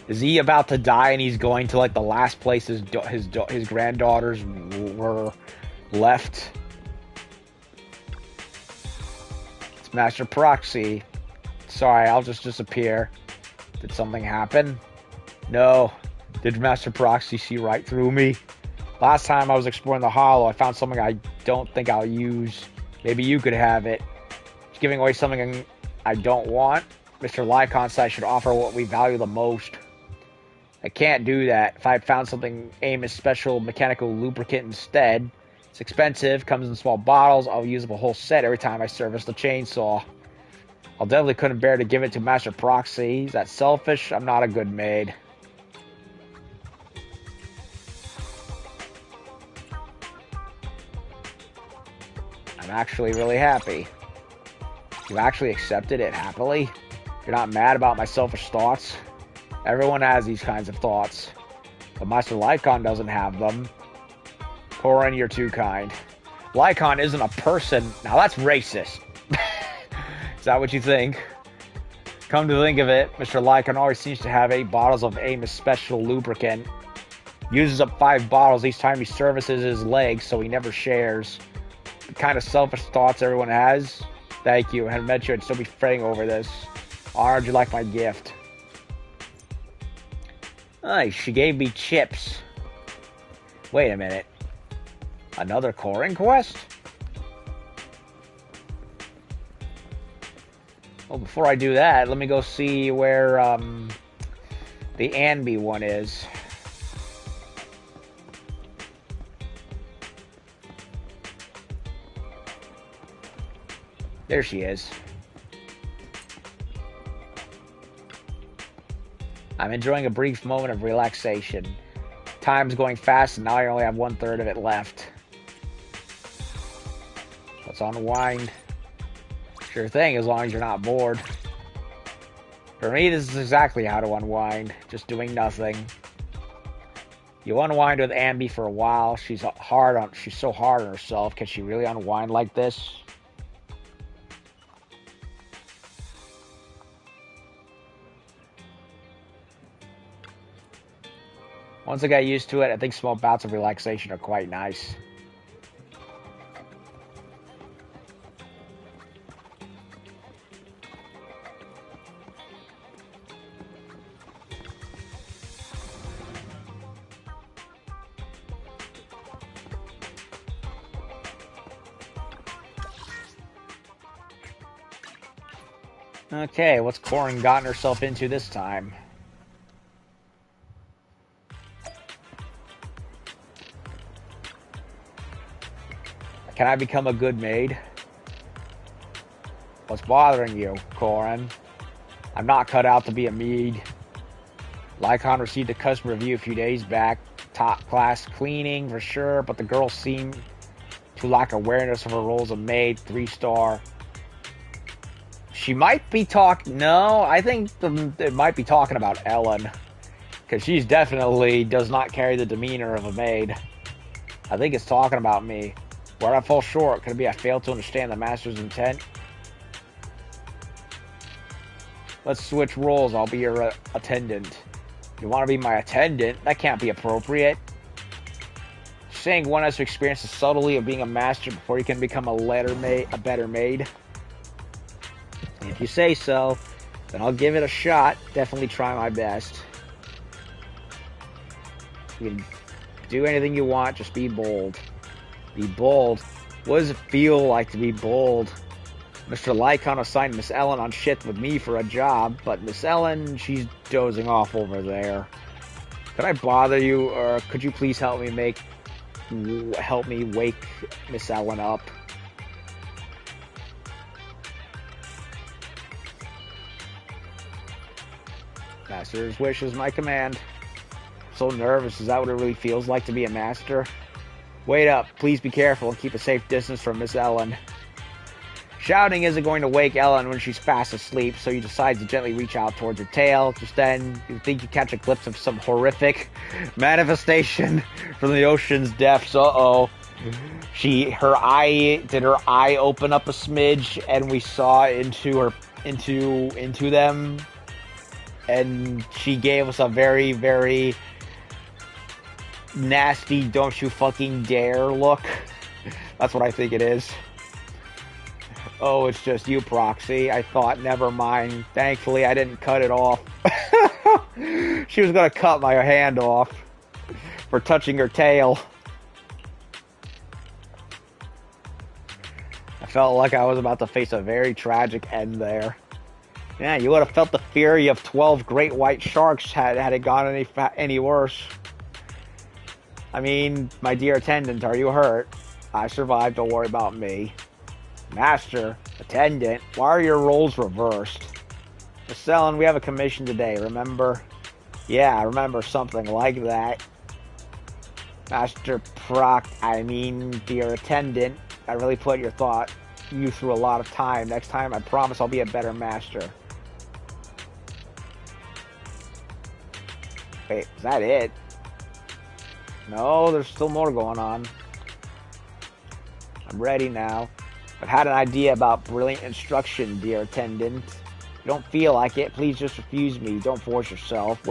Is he about to die and he's going to like the last place his granddaughters were left? It's Master Proxy. Sorry, I'll just disappear. Did something happen? No. Did Master Proxy see right through me? Last time I was exploring the Hollow, I found something I don't think I'll use. Maybe you could have it. Just giving away something I don't want. Mr. Lycon said I should offer what we value the most. I can't do that. If I had found something aimed as special mechanical lubricant instead, it's expensive, comes in small bottles, I'll use up a whole set every time I service the chainsaw. I definitely couldn't bear to give it to Master Proxy. Is that selfish? I'm not a good maid. I'm actually really happy. You actually accepted it happily? You're not mad about my selfish thoughts? Everyone has these kinds of thoughts. But Master Lycon doesn't have them. Korin, you're too kind. Lycon isn't a person. Now that's racist. Is that what you think? Come to think of it, Mr. Lycon always seems to have 8 bottles of Amos special lubricant. Uses up 5 bottles each time he services his legs, so he never shares. The kind of selfish thoughts everyone has. Thank you. I had met you, I'd still be fretting over this. Honored you like my gift. Nice, she gave me chips. Wait a minute. Another Korin quest? Well, before I do that, let me go see where the Anby one is. There she is. I'm enjoying a brief moment of relaxation. Time's going fast, and now I only have 1/3 of it left. Let's unwind. Sure thing, as long as you're not bored. For me, this is exactly how to unwind. Just doing nothing. You unwind with Anby for a while. She's so hard on herself. Can she really unwind like this? Once I got used to it, I think small bouts of relaxation are quite nice. Okay, what's Korin gotten herself into this time? Can I become a good maid? What's bothering you, Korin? I'm not cut out to be a maid. Lycon received a customer review a few days back. Top class cleaning for sure, but the girl seemed to lack awareness of her role as a maid. 3-star. She might be talking... No, I think it might be talking about Ellen. Because she's definitely does not carry the demeanor of a maid. I think it's talking about me. Where I fall short, could it be I failed to understand the master's intent? Let's switch roles. I'll be your attendant. You want to be my attendant? That can't be appropriate. Saying one has to experience the subtlety of being a master before you can become a better maid. If you say so, then I'll give it a shot. Definitely try my best. You can do anything you want, just be bold. Be bold. What does it feel like to be bold? Mr. Lycon assigned Miss Ellen on shift with me for a job, but Miss Ellen, she's dozing off over there. Could I bother you, or could you please help me wake Miss Ellen up? Master's wish is my command. So nervous, is that what it really feels like to be a master? Wait up, please be careful and keep a safe distance from Miss Ellen. Shouting isn't going to wake Ellen when she's fast asleep, so you decide to gently reach out towards her tail. Just then, you think you catch a glimpse of some horrific manifestation from the ocean's depths. Uh-oh. Did her eye open up a smidge, and we saw into them, and she gave us a very, very nasty, don't you fucking dare look. That's what I think it is. Oh, it's just you, Proxy. I thought, never mind. Thankfully, I didn't cut it off. She was gonna cut my hand off for touching her tail. I felt like I was about to face a very tragic end there. Yeah, you would have felt the fury of 12 great white sharks had it gone any worse. I mean, my dear attendant, are you hurt? I survived, don't worry about me. Master, attendant, why are your roles reversed? Miss Ellen, we have a commission today, remember? Yeah, I remember something like that. Master dear attendant, I really put your thought you through a lot of time. Next time, I promise I'll be a better master. Wait, is that it? No, there's still more going on. I'm ready now. I've had an idea about brilliant instruction, dear attendant. If you don't feel like it, please just refuse me. Don't force yourself.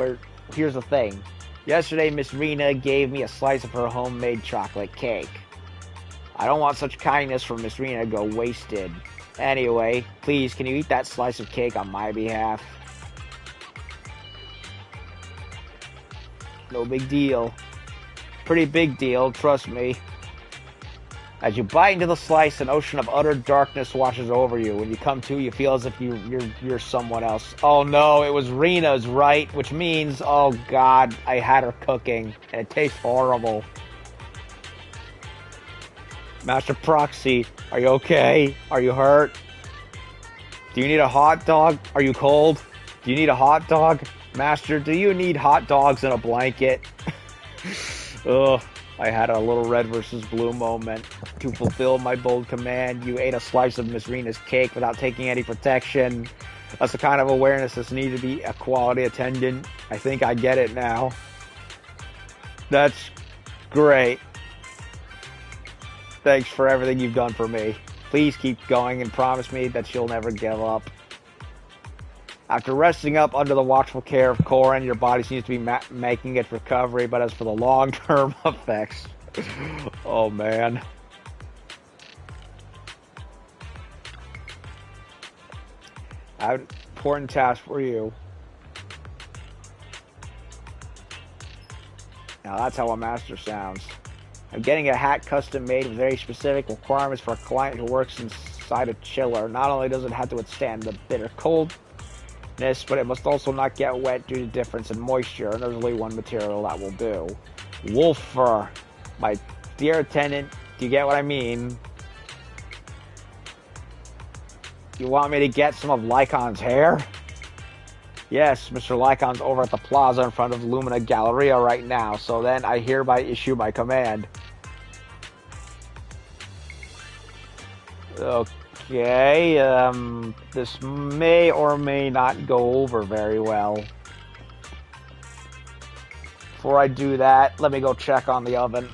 Here's the thing. Yesterday, Miss Rena gave me a slice of her homemade chocolate cake. I don't want such kindness from Miss Rena to go wasted. Anyway, please, can you eat that slice of cake on my behalf? No big deal. Pretty big deal, trust me. As you bite into the slice, an ocean of utter darkness washes over you. When you come to, you feel as if you're someone else. Oh no, it was Rena's, right? Which means, oh god, I had her cooking, and it tastes horrible. Master Proxy, are you okay? Are you hurt? Do you need a hot dog? Are you cold? Do you need a hot dog? Master, do you need hot dogs and a blanket? Ugh. I had a little red versus blue moment. To fulfill my bold command, you ate a slice of Miss Rena's cake without taking any protection. That's the kind of awareness that's needed to be a quality attendant. I think I get it now. That's great. Thanks for everything you've done for me. Please keep going and promise me that you'll never give up. After resting up under the watchful care of Corin, your body seems to be making its recovery, but as for the long-term effects... oh, man. I have an important task for you. Now, that's how a master sounds. I'm getting a hat custom made with very specific requirements for a client who works inside a chiller. Not only does it have to withstand the bitter cold, but it must also not get wet due to difference in moisture, and there's only one material that will do. Wolf fur. My dear attendant, do you get what I mean? You want me to get some of Lycon's hair? Yes, Mr. Lycon's over at the plaza in front of Lumina Galleria right now, so then I hereby issue my command. Okay, this may or may not go over very well. Before I do that, let me go check on the oven.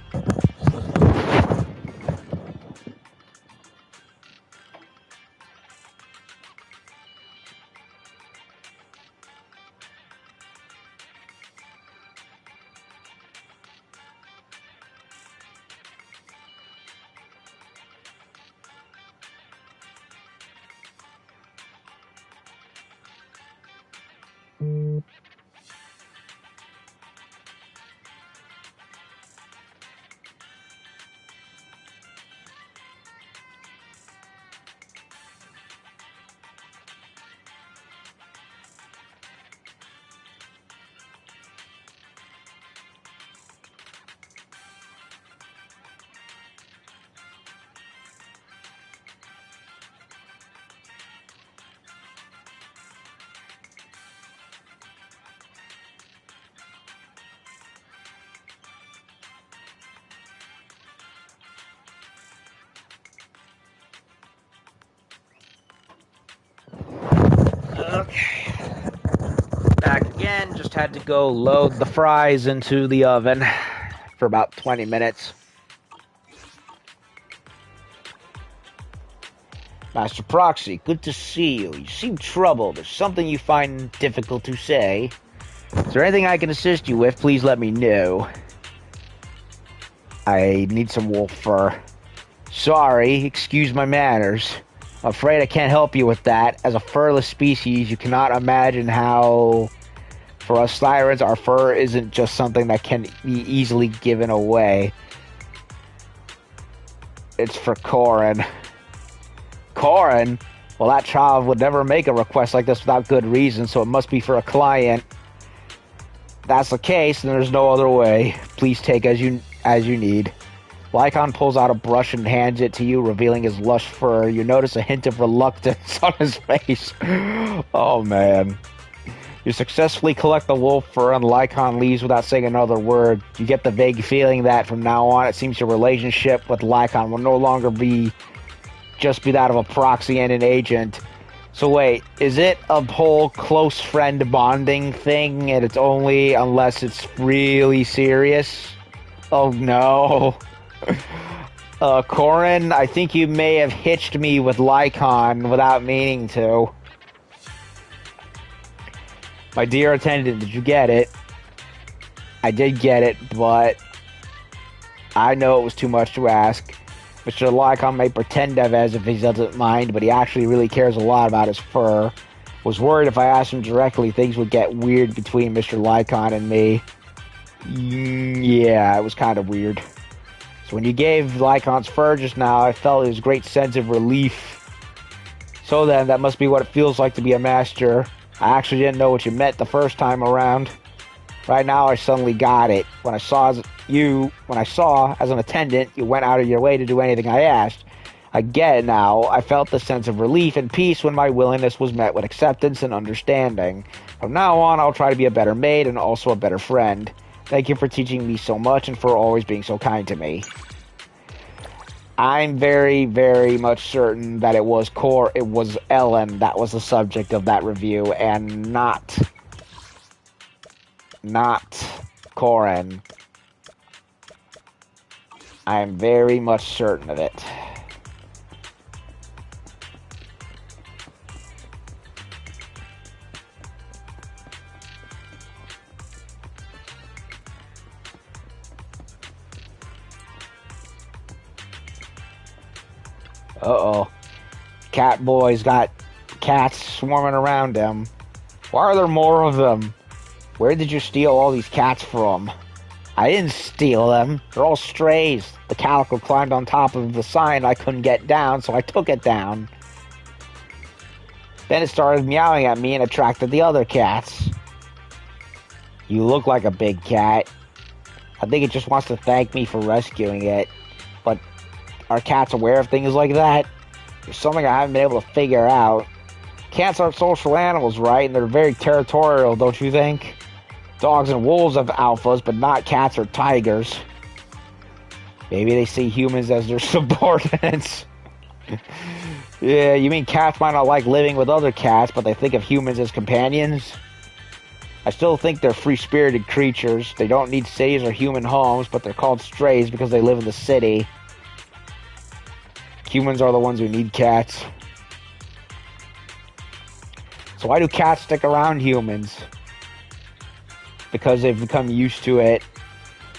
Okay. Back again, just had to go load the fries into the oven for about 20 minutes. Master Proxy, good to see you. You seem troubled. There's something you find difficult to say. Is there anything I can assist you with? Please let me know. I need some wolf fur. Sorry, excuse my manners. I'm afraid I can't help you with that. As a furless species, you cannot imagine how, for us sirens, our fur isn't just something that can be easily given away. It's for Corin. Corin? Well, that child would never make a request like this without good reason, so it must be for a client. If that's the case, then there's no other way. Please take as you need. Lycon pulls out a brush and hands it to you, revealing his lush fur. You notice a hint of reluctance on his face. Oh, man. You successfully collect the wolf fur, and Lycon leaves without saying another word. You get the vague feeling that from now on, it seems your relationship with Lycon will no longer be just be that of a proxy and an agent. So wait, is it a whole close friend bonding thing, and it's only unless it's really serious? Oh no. Corin, I think you may have hitched me with Lycon without meaning to. My dear attendant, did you get it? I did get it, but I know it was too much to ask. Mr. Lycon may pretend as if he doesn't mind, but he actually really cares a lot about his fur. Was worried if I asked him directly, things would get weird between Mr. Lycon and me. Yeah, it was kind of weird. So when you gave Lycon's fur just now, I felt his great sense of relief. So then, that must be what it feels like to be a master. I actually didn't know what you meant the first time around. Right now, I suddenly got it. When I saw as an attendant, you went out of your way to do anything I asked. I get it now. I felt the sense of relief and peace when my willingness was met with acceptance and understanding. From now on, I'll try to be a better maid and also a better friend. Thank you for teaching me so much and for always being so kind to me. I'm very, very much certain that it was Ellen that was the subject of that review, and not Corin. I'm very much certain of it. Uh-oh. Catboy's got cats swarming around him. Why are there more of them? Where did you steal all these cats from? I didn't steal them. They're all strays. The calico climbed on top of the sign I couldn't get down, so I took it down. Then it started meowing at me and attracted the other cats. You look like a big cat. I think it just wants to thank me for rescuing it. But are cats aware of things like that? There's something I haven't been able to figure out. Cats aren't social animals, right? And they're very territorial, don't you think? Dogs and wolves have alphas, but not cats or tigers. Maybe they see humans as their subordinates. Yeah, you mean cats might not like living with other cats, but they think of humans as companions? I still think they're free-spirited creatures. They don't need cities or human homes, but they're called strays because they live in the city. Humans are the ones who need cats. So why do cats stick around humans? Because they've become used to it.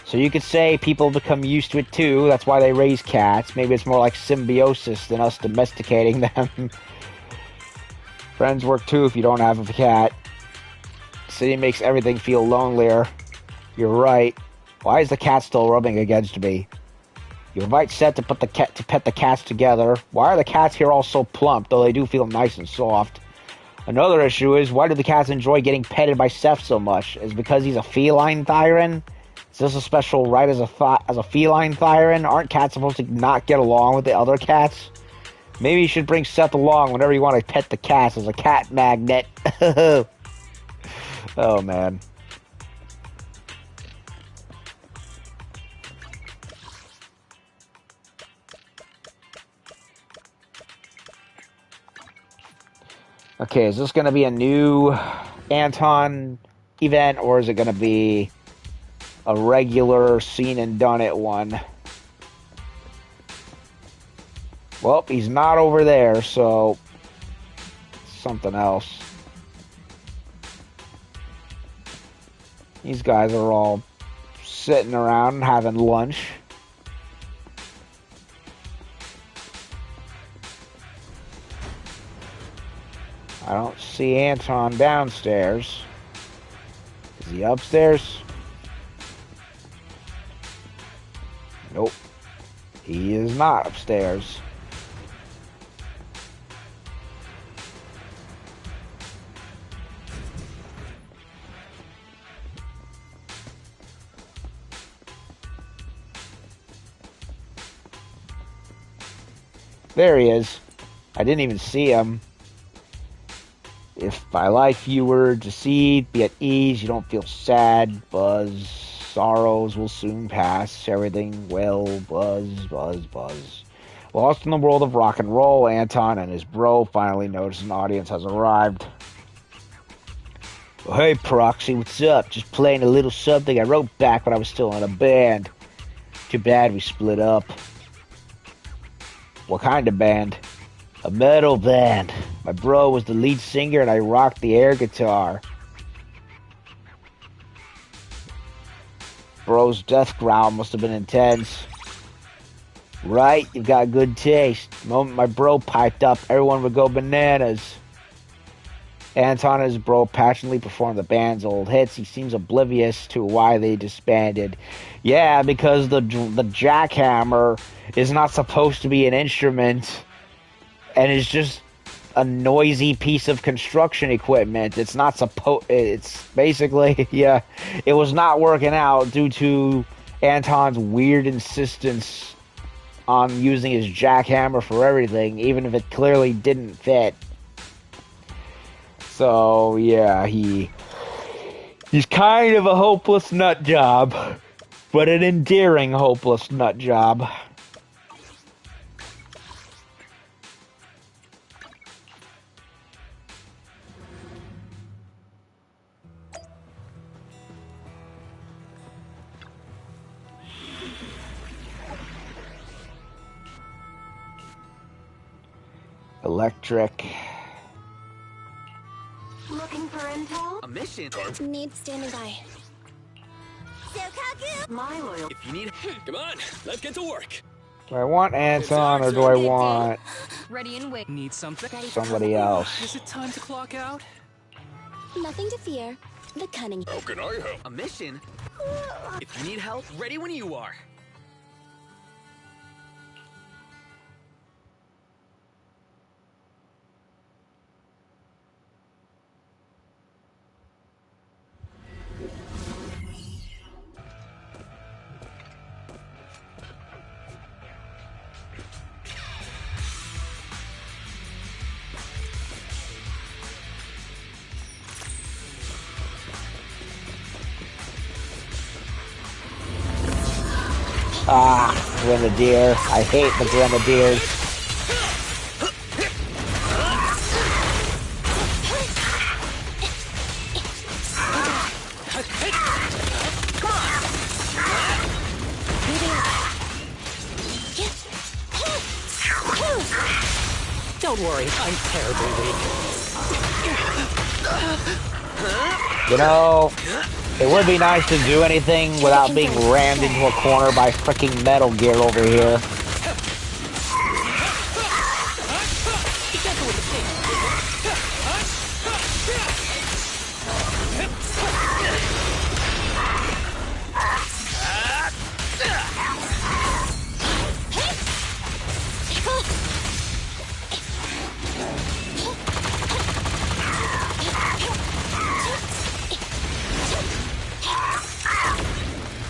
So you could say people become used to it too. That's why they raise cats. Maybe it's more like symbiosis than us domesticating them. Friends work too if you don't have a cat. City makes everything feel lonelier. You're right. Why is the cat still rubbing against me? You invite Seth to pet the cats together. Why are the cats here all so plump, though they do feel nice and soft? Another issue is, why do the cats enjoy getting petted by Seth so much? Is it because he's a feline Thyran? Is this a special right as a feline Thyran? Aren't cats supposed to not get along with the other cats? Maybe you should bring Seth along whenever you want to pet the cats as a cat magnet. Oh, man. Okay, is this going to be a new Anton event, or is it going to be a regular seen and done it one? Well, he's not over there, so something else. These guys are all sitting around having lunch. I don't see Anton downstairs. Is he upstairs? Nope. He is not upstairs. There he is. I didn't even see him. If by life you were deceived, be at ease, you don't feel sad, buzz, sorrows will soon pass, everything will buzz, buzz, buzz. Lost in the world of rock and roll, Anton and his bro finally notice an audience has arrived. Well, hey, Proxy, what's up? Just playing a little something I wrote back when I was still in a band. Too bad we split up. What kind of band? A metal band. My bro was the lead singer and I rocked the air guitar. Bro's death growl must have been intense. Right, you've got good taste. The moment my bro piped up, everyone would go bananas. Anton and his bro passionately perform the band's old hits. He seems oblivious to why they disbanded. Yeah, because the jackhammer is not supposed to be an instrument and is just a noisy piece of construction equipment. It's not supposed... It's basically... Yeah, it was not working out due to Anton's weird insistence on using his jackhammer for everything, even if it clearly didn't fit. So, yeah, he's kind of a hopeless nut job, but an endearing hopeless nut job. Electric. Looking for intel? A mission. Need standing by. My loyal. If you need... Come on, let's get to work. Do I want Anton or do I want Ready and wait. Need something? somebody else? Is it time to clock out? Nothing to fear. The cunning. How can I help? A mission? If you need help, ready when you are. Ah, Grenadier. I hate the Grenadiers. Don't worry, I'm terribly weak. You know, it would be nice to do anything without being rammed into a corner by freaking Metal Gear over here.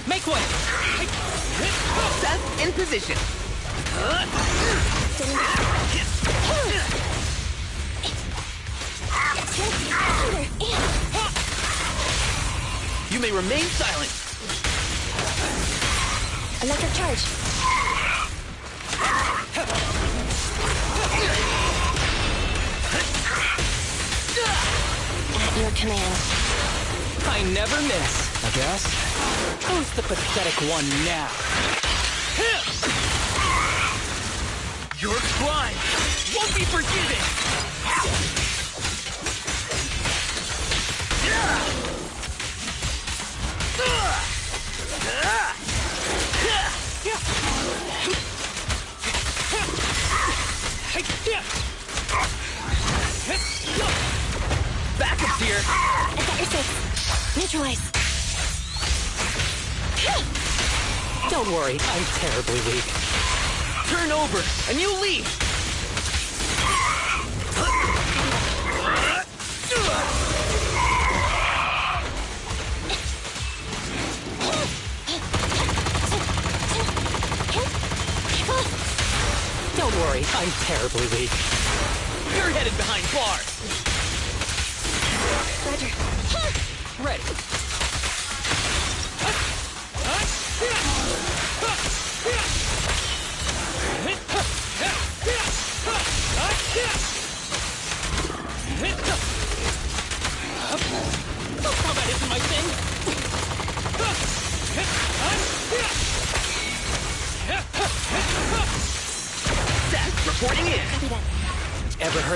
Make way! Seth, in position. You may remain silent. Electric charge. At your command. I never miss, I guess. Who's the pathetic one now? Your crime won't be forgiven! Backup's here! I got your six. Neutralize. Don't worry, I'm terribly weak. Turn over, and you leave! Don't worry, I'm terribly weak. You're headed behind bars! Roger. Ready.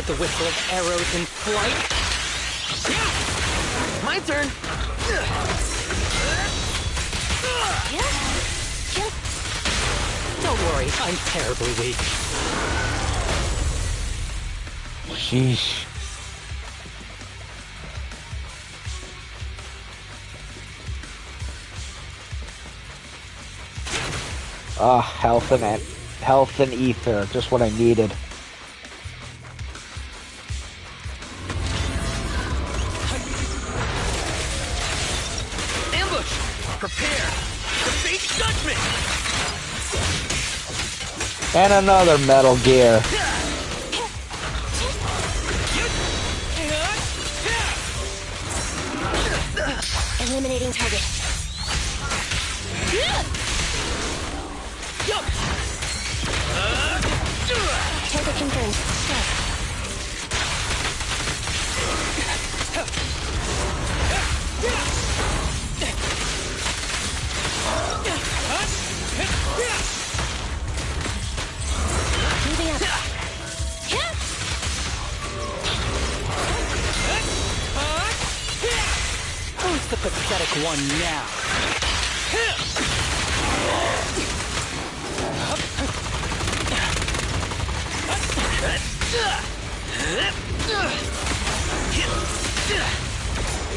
the whistle of arrows in flight? My turn! Don't worry, I'm terribly weak. Sheesh. Ah, health and ether, just what I needed. Ambush! Prepare for fate judgment! And another Metal Gear. Eliminating target. Target confirmed. Moving up. Who's the pathetic one now?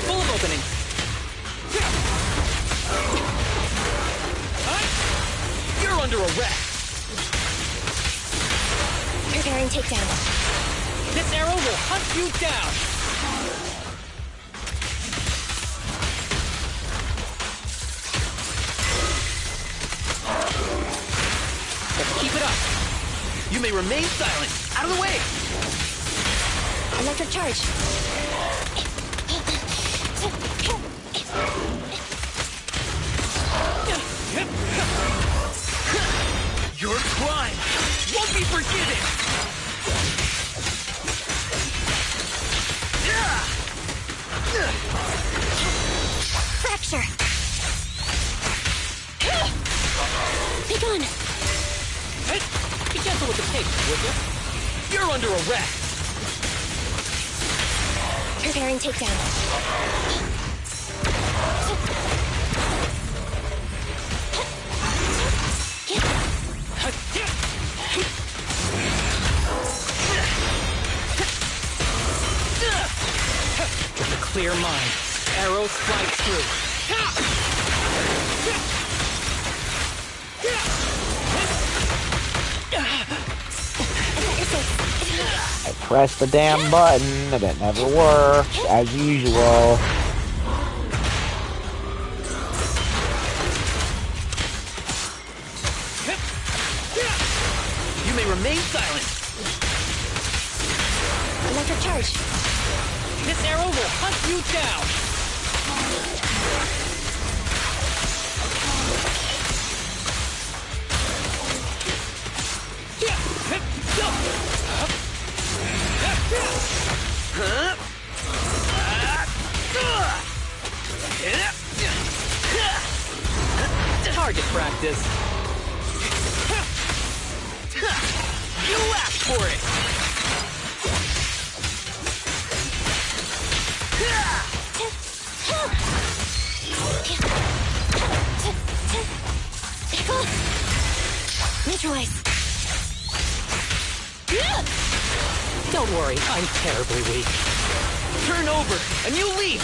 Full of openings. You're under arrest. Preparing takedown. This arrow will hunt you down. Let's keep it up. You may remain silent. Out of the way. Electric charge. Your crime won't be forgiven. Fracture. Be gone. Be gentle with the tape, would you? You're under arrest. Preparing takedown. With a clear mind, arrows fly through. I pressed the damn button and it never works, as usual. You may remain silent. Electric charge. This arrow will hunt you down. Target practice. You asked for it. Neutralize. Don't worry, I'm terribly weak. Turn over, and you leave!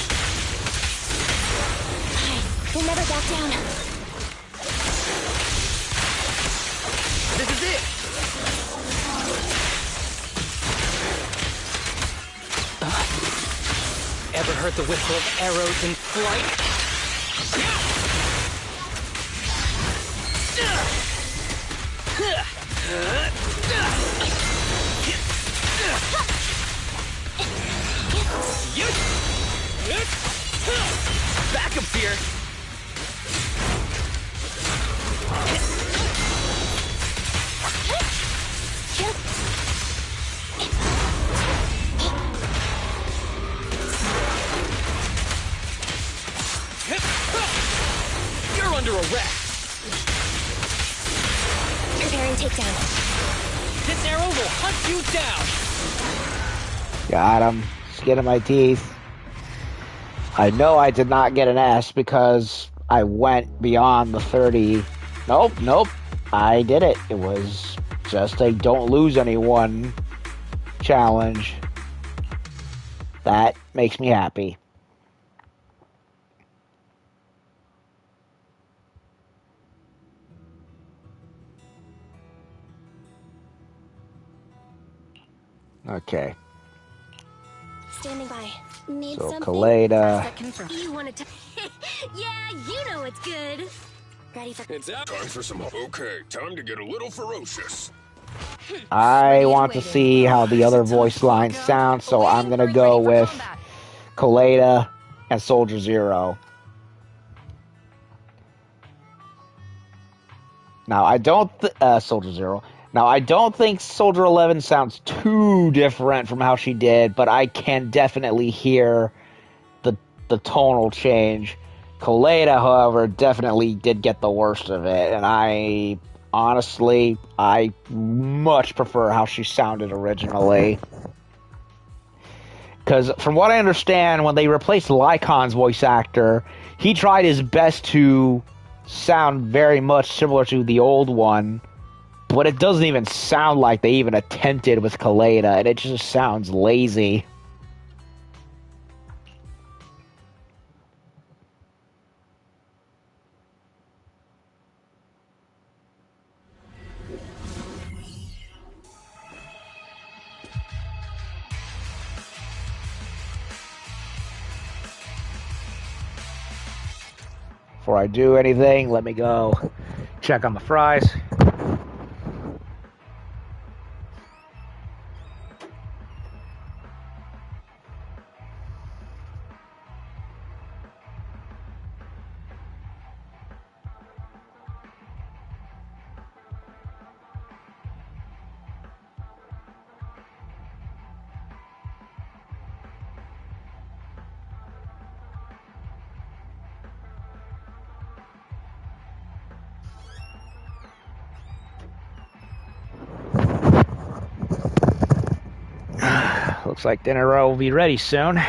We'll never back down. This is it! Ever heard the whistle of arrows in flight? Back up here! You're under arrest! Preparing takedown. This arrow will hunt you down! Got him. Skin of my teeth. I know I did not get an S because I went beyond the 30. Nope. I did it. It was just a don't lose anyone challenge. That makes me happy. Okay. Standing by. Need So, something? Kaleda. You wanted to... Yeah, you know it's good. Ready for... It's out. Time for some... Okay, time to get a little ferocious. I want to see how the other voice lines sound, so I'm gonna go with Kaleda and Soldier Zero. Now, I don't... Soldier Zero. Now, I don't think Soldier 11 sounds too different from how she did, but I can definitely hear the tonal change. Kaleda, however, definitely did get the worst of it, and I much prefer how she sounded originally. Because from what I understand, when they replaced Lycon's voice actor, he tried his best to sound very much similar to the old one, but it doesn't even sound like they even attempted with Kaleda, and it just sounds lazy. Before I do anything, let me go check on the fries. Looks like dinner will be ready soon.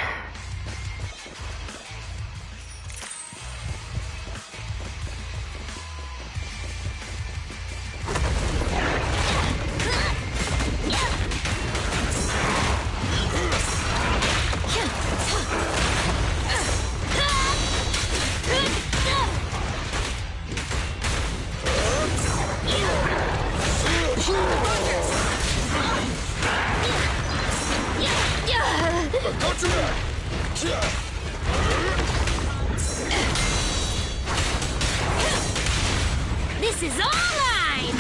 This is all mine!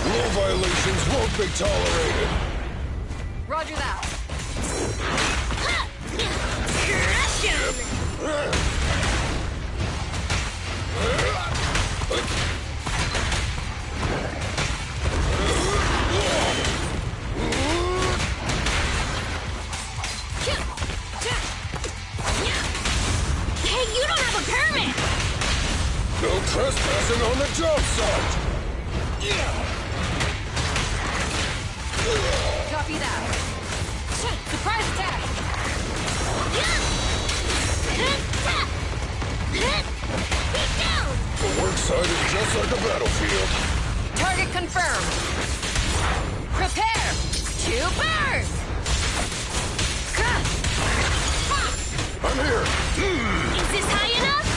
Rule violations won't be tolerated. Roger that. Crush him! Hey, you don't have a permit! No trespassing on the job site! Copy that. Surprise attack! The work site is just like a battlefield. Target confirmed. Prepare to burn! I'm here. Is this high enough?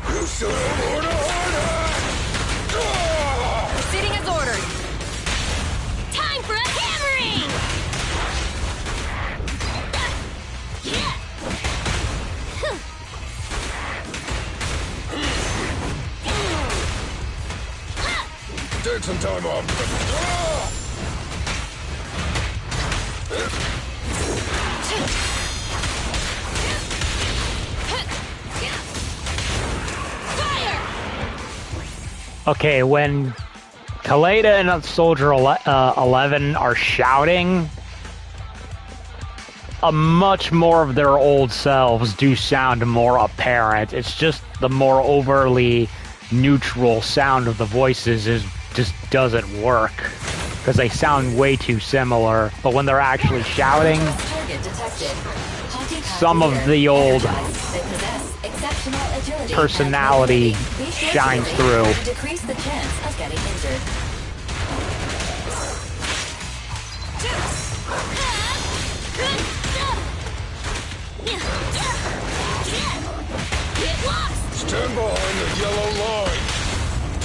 You should have worn a hard hat! Proceeding as ordered. Time for a hammering! Take some time off. Okay, when Kaleda and Soldier 11 are shouting, much more of their old selves do sound more apparent. It's just the more overly neutral sound of the voices just doesn't work. because they sound way too similar. But when they're actually shouting, some of the old personality shines through. Decrease the chance of getting injured. Get lost! Stand behind the yellow line.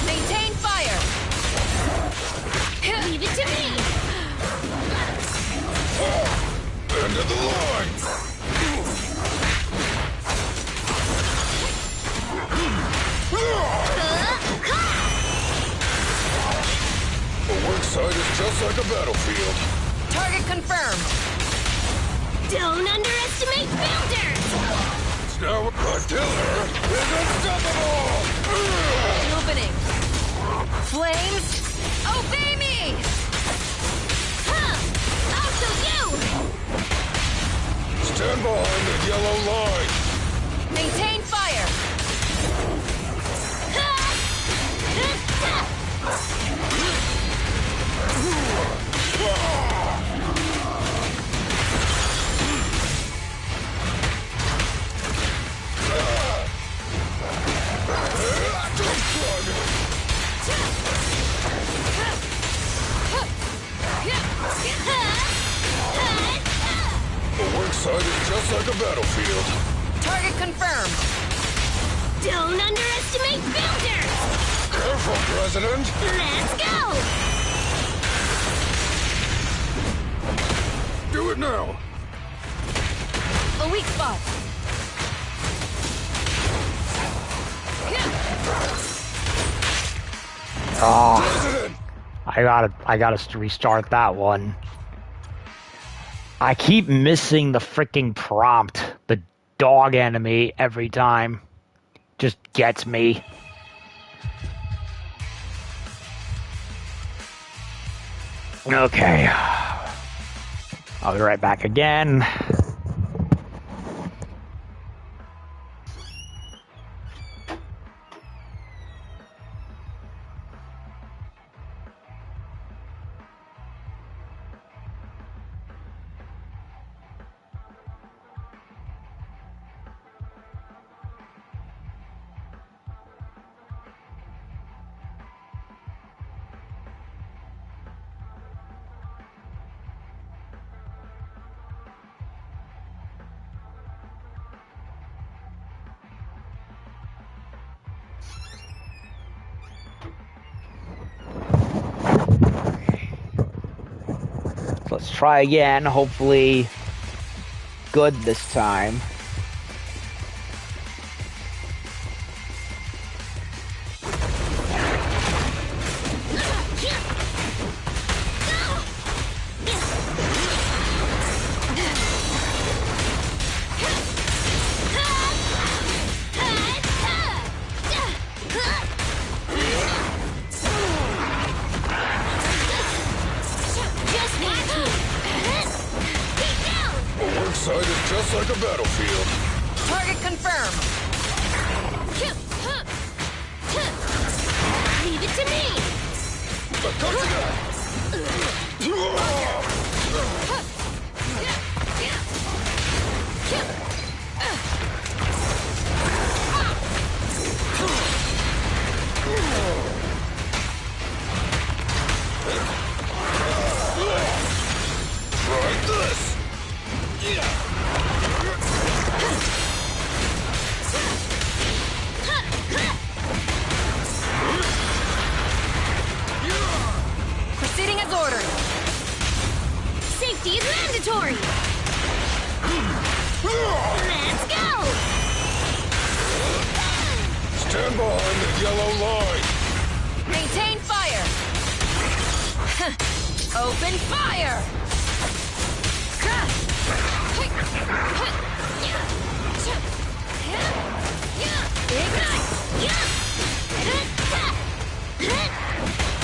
Maintain fire! Leave it to me! End of the line. The work site is just like a battlefield. Target confirmed! Don't underestimate builders! Now Attila is unstoppable! An opening! Flames, obey me! Huh! I'll show you! Stand behind the yellow line. Maintain fire! The work site is just like a battlefield. Target confirmed! Don't underestimate builders! Careful, President! Let's go! Do it now! A weak spot! Oh, I gotta restart that one. I keep missing the freaking prompt. The dog enemy every time. Just gets me. Okay. I'll be right back again. Let's try again, hopefully good this time. Site is just like a battlefield. Target confirmed! Leave it to me! Try this! Proceeding as ordered. Safety is mandatory. Let's go! Stand behind the yellow line. Maintain fire. Open fire!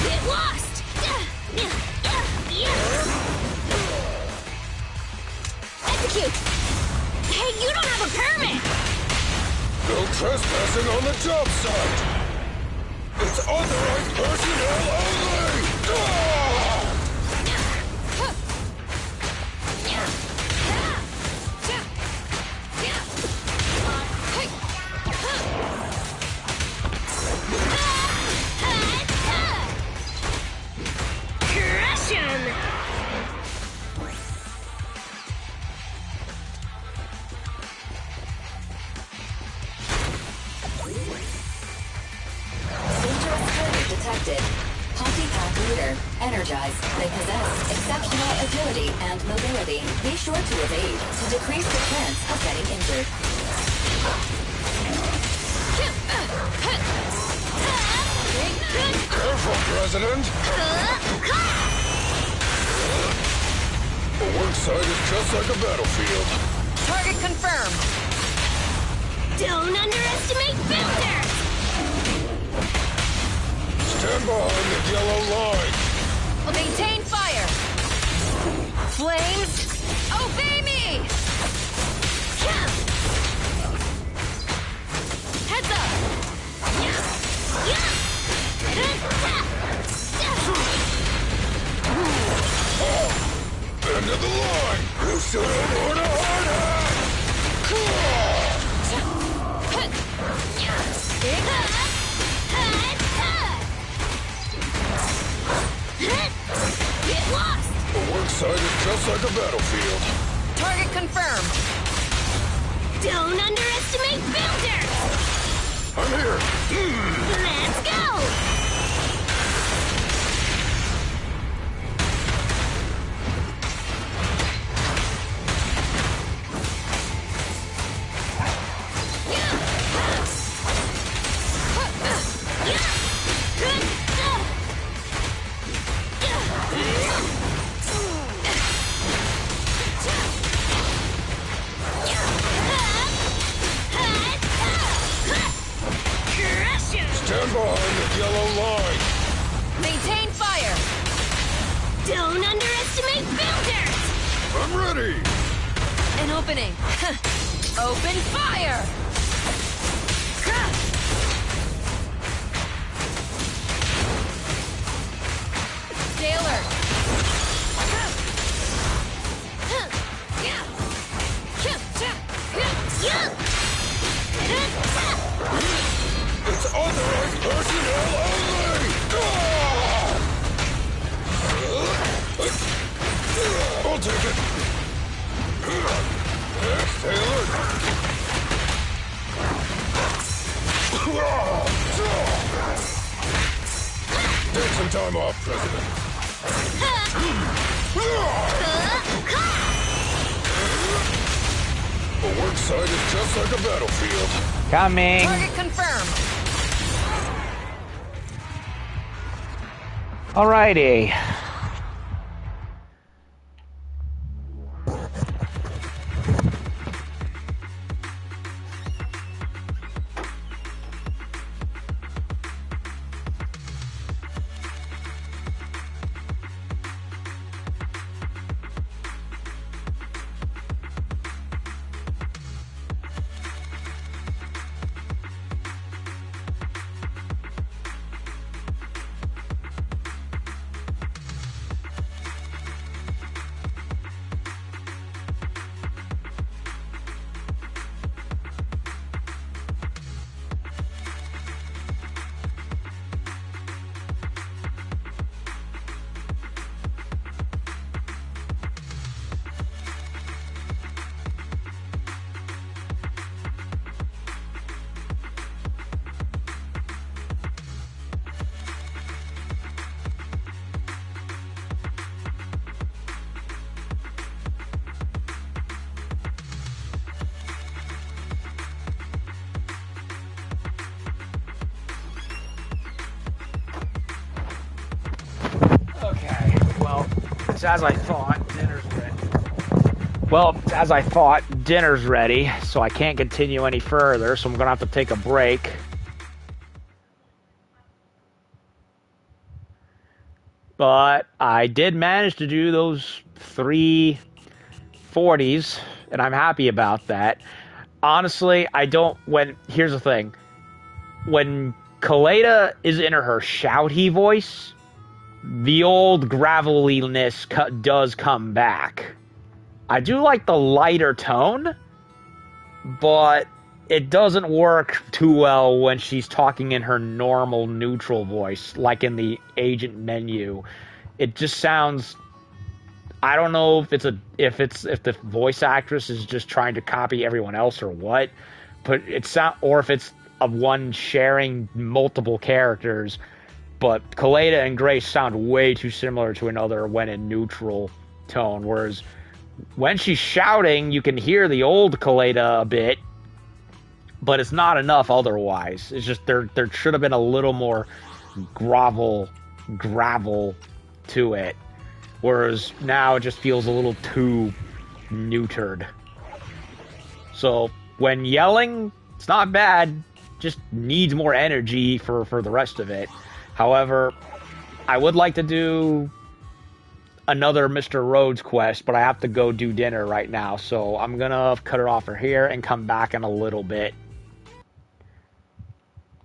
Get lost! Execute! Hey, you don't have a permit! No trespassing on the job site! It's authorized personnel only! leader. Energized, they possess exceptional agility and mobility. Be sure to evade to decrease the chance of getting injured. Careful, President! The work site is just like a battlefield. Target confirmed. Don't underestimate builders! Stand behind the yellow line. Maintain fire. Flames, obey me! Heads up! End of the line! You should have worn a hard hat! Get lost! The work site is just like a battlefield. Target confirmed. Don't underestimate builders! I'm here. Let's go! Stand behind the yellow line. Maintain fire. Don't underestimate builders! I'm ready. An opening. Open fire! Stay alert. It's authorized personnel only! I'll take it. Stay alert. Take some time off, President. The work site is just like a battlefield. Coming. Target confirmed. Alrighty. Okay, well, it's as I thought, dinner's ready. Well, as I thought, dinner's ready, so I can't continue any further, so I'm gonna have to take a break. But I did manage to do those 3 40s, and I'm happy about that. Honestly, here's the thing. When Kaleda is in her shouty voice, the old graveliness does come back. I do like the lighter tone, but it doesn't work too well when she's talking in her normal neutral voice, like in the agent menu. It just sounds, I don't know if the voice actress is just trying to copy everyone else or what, but or if it's one sharing multiple characters. But Kaleda and Grace sound way too similar to another when in neutral tone, whereas when she's shouting, you can hear the old Kaleda a bit, but it's not enough otherwise. It's just there should have been a little more gravel to it, whereas now it just feels a little too neutered. So when yelling, it's not bad, just needs more energy for the rest of it. However, I would like to do another Mr. Rhodes quest, but I have to go do dinner right now, so I'm gonna cut it off for here and come back in a little bit.